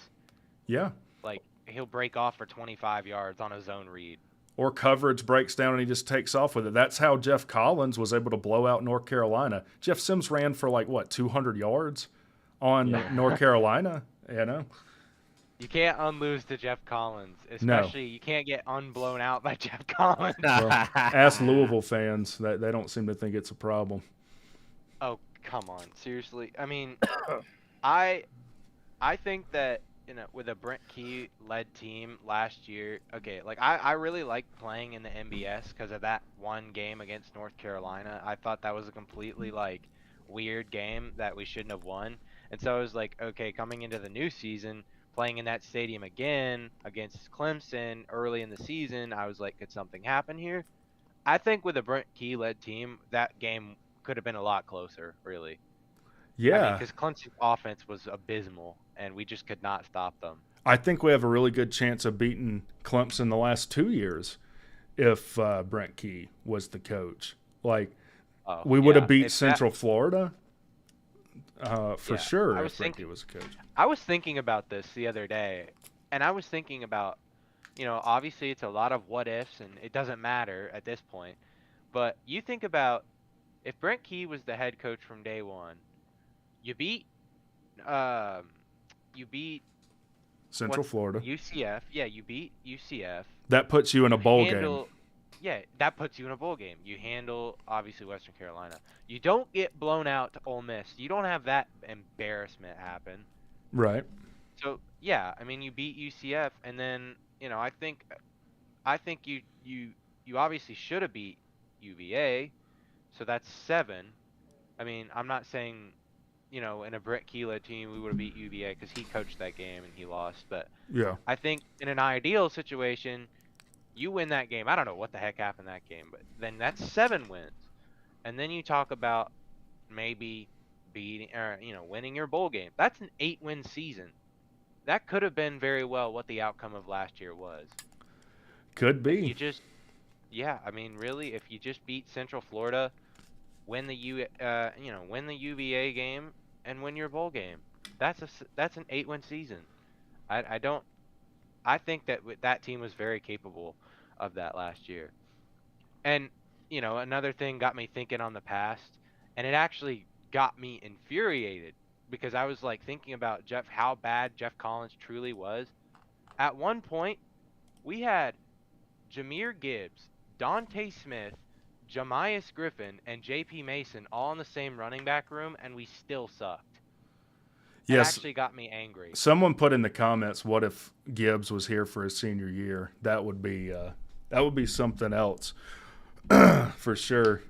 Yeah. Like he'll break off for 25 yards on a zone read. Or coverage breaks down and he just takes off with it. That's how Jeff Collins was able to blow out North Carolina. Jeff Sims ran for 200 yards on North Carolina, You can't unlose to Jeff Collins, especially you can't get unblown out by Jeff Collins. Well, ask Louisville fans. They don't seem to think it's a problem. Oh, come on. Seriously. I mean, I think that with a Brent Key led team last year, I really liked playing in the MBS because of that one game against North Carolina. I thought that was a completely weird game that we shouldn't have won. And so I was like, okay, coming into the new season, playing in that stadium again against Clemson early in the season, I was like, could something happen here? I think with a Brent Key led team, that game could have been a lot closer, really. Yeah. Because Clemson's offense was abysmal, and we just could not stop them. I think we have a really good chance of beating Clemson the last 2 years if Brent Key was the coach. We would have beat Central Florida for sure if Brent Key was the coach. I was thinking about this the other day, and I was thinking about, obviously it's a lot of what ifs, and it doesn't matter at this point. But you think about if Brent Key was the head coach from day one, you beat Central Florida. UCF. Yeah, you beat UCF. That puts you in a bowl game. Yeah, that puts you in a bowl game. You handle, obviously, Western Carolina. You don't get blown out to Ole Miss. You don't have that embarrassment happen. Right. So yeah, I mean, you beat UCF, and then I think you obviously should have beat UVA, so that's 7. I mean, I'm not saying in a Brett Keela team we would have beat UVA because he coached that game and he lost, but Yeah. I think in an ideal situation, you win that game. I don't know what the heck happened that game, but then that's 7 wins, and then you talk about maybe beating or winning your bowl game. That's an 8-win season. That could have been very well what the outcome of last year was. Could If be. you just, yeah, I mean, really, if you just beat Central Florida, win the win the UVA game and win your bowl game, that's an 8-win season. I think that that team was very capable of that last year. And another thing got me thinking on the past, and it actually got me infuriated because I was like thinking about how bad Jeff Collins truly was. At one point, we had Jahmyr Gibbs, Dante Smith, Jamias Griffin, and J.P. Mason all in the same running back room, and we still sucked. It Yes. actually got me angry. Someone put in the comments, "What if Gibbs was here for his senior year?" That would be something else for sure.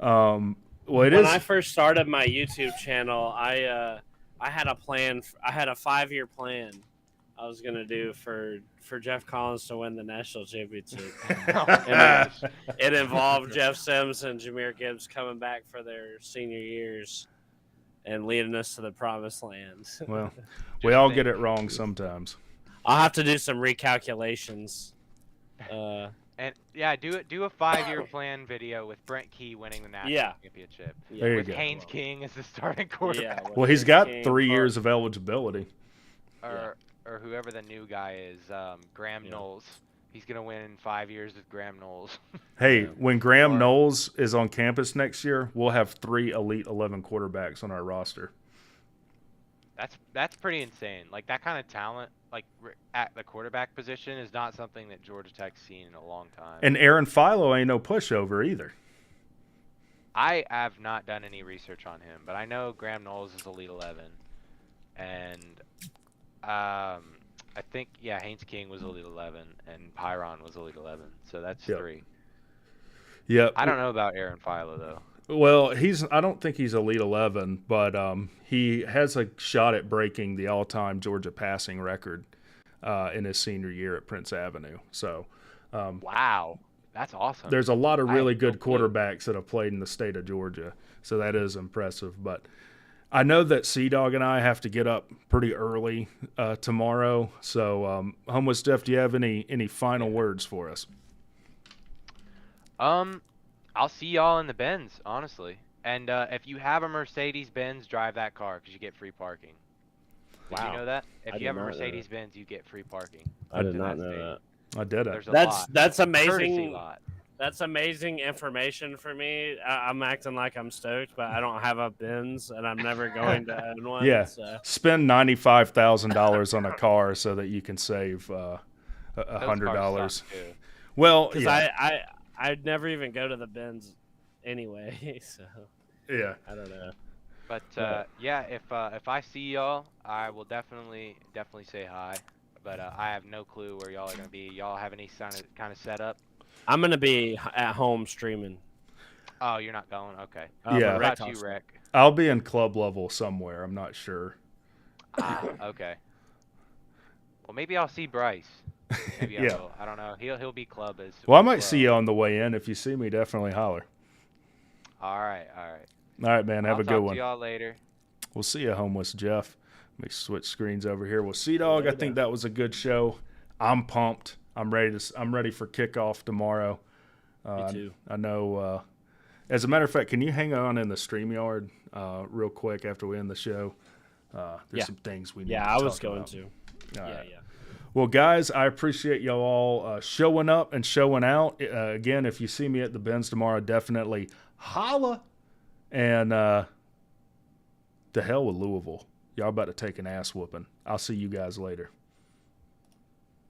Well, it When is. I first started my YouTube channel, I had a plan. I had a 5-year plan I was gonna do for Jeff Collins to win the national championship. And it involved Jeff Sims and Jahmyr Gibbs coming back for their senior years and leading us to the promised land. Well, we all get it wrong sometimes. I'll have to do some recalculations. And yeah, do a 5-year plan video with Brent Key winning the national championship. There you with go. Haynes King as the starting quarterback. Yeah, Well, he's got 3 years of eligibility. Or whoever the new guy is, Graham Knowles. He's gonna win 5 years with Graham Knowles. Hey, when Graham Knowles is on campus next year, we'll have 3 Elite 11 quarterbacks on our roster. That's pretty insane. Like that kind of talent, like at the quarterback position, is not something that Georgia Tech's seen in a long time. And Aaron Philo ain't no pushover either. I have not done any research on him, but I know Graham Knowles is Elite 11, and I think Haynes King was Elite 11, and Pyron was Elite 11, so that's 3. Yep. I don't know about Aaron Philo though. Well, I don't think he's Elite 11, but he has a shot at breaking the all-time Georgia passing record in his senior year at Prince Avenue. So, wow, that's awesome. There's a lot of really good quarterbacks that have played in the state of Georgia, so that is impressive. But I know that Sea-Dog and I have to get up pretty early tomorrow. So, Homeless Jeff, do you have any final words for us? I'll see y'all in the Benz, honestly. And if you have a Mercedes-Benz, drive that car because you get free parking. Did you know that? If you have a Mercedes-Benz, you get free parking. I did not know that. I did it. There's a That's lot. amazing. Courtesy lot. That's amazing information for me. I'm acting like I'm stoked, but I don't have a Benz, and I'm never going to own one. Yeah, So. spend $95,000 on a car so that you can save $100. Well, because I'd never even go to the Benz anyway. So yeah, I don't know. But if I see y'all, I will definitely say hi. But I have no clue where y'all are gonna be. Y'all have any kind of setup? I'm gonna be at home streaming. Oh, you're not going? Okay. Yeah. What about you, Rick? I'll be in club level somewhere. I'm not sure. Okay. Well, maybe I'll see Bryce. Maybe Yeah. I will. I don't know. He'll be club as Well, I might see you on the way in. If you see me, definitely holler. All right. All right, man. Have a good I'll one. talk to y'all later. We'll see you, Homeless Jeff. Let me switch screens over here. Well, Sea-Dog, I think that was a good show. I'm pumped. I'm ready for kickoff tomorrow. Me too. I know. As a matter of fact, can you hang on in the StreamYard real quick after we end the show? There's some things we need to talk about. Yeah, I was going to. All Yeah. right. Well, guys, I appreciate y'all all showing up and showing out. Again, if you see me at the Benz tomorrow, definitely holla. And to hell with Louisville. Y'all about to take an ass whooping. I'll see you guys later.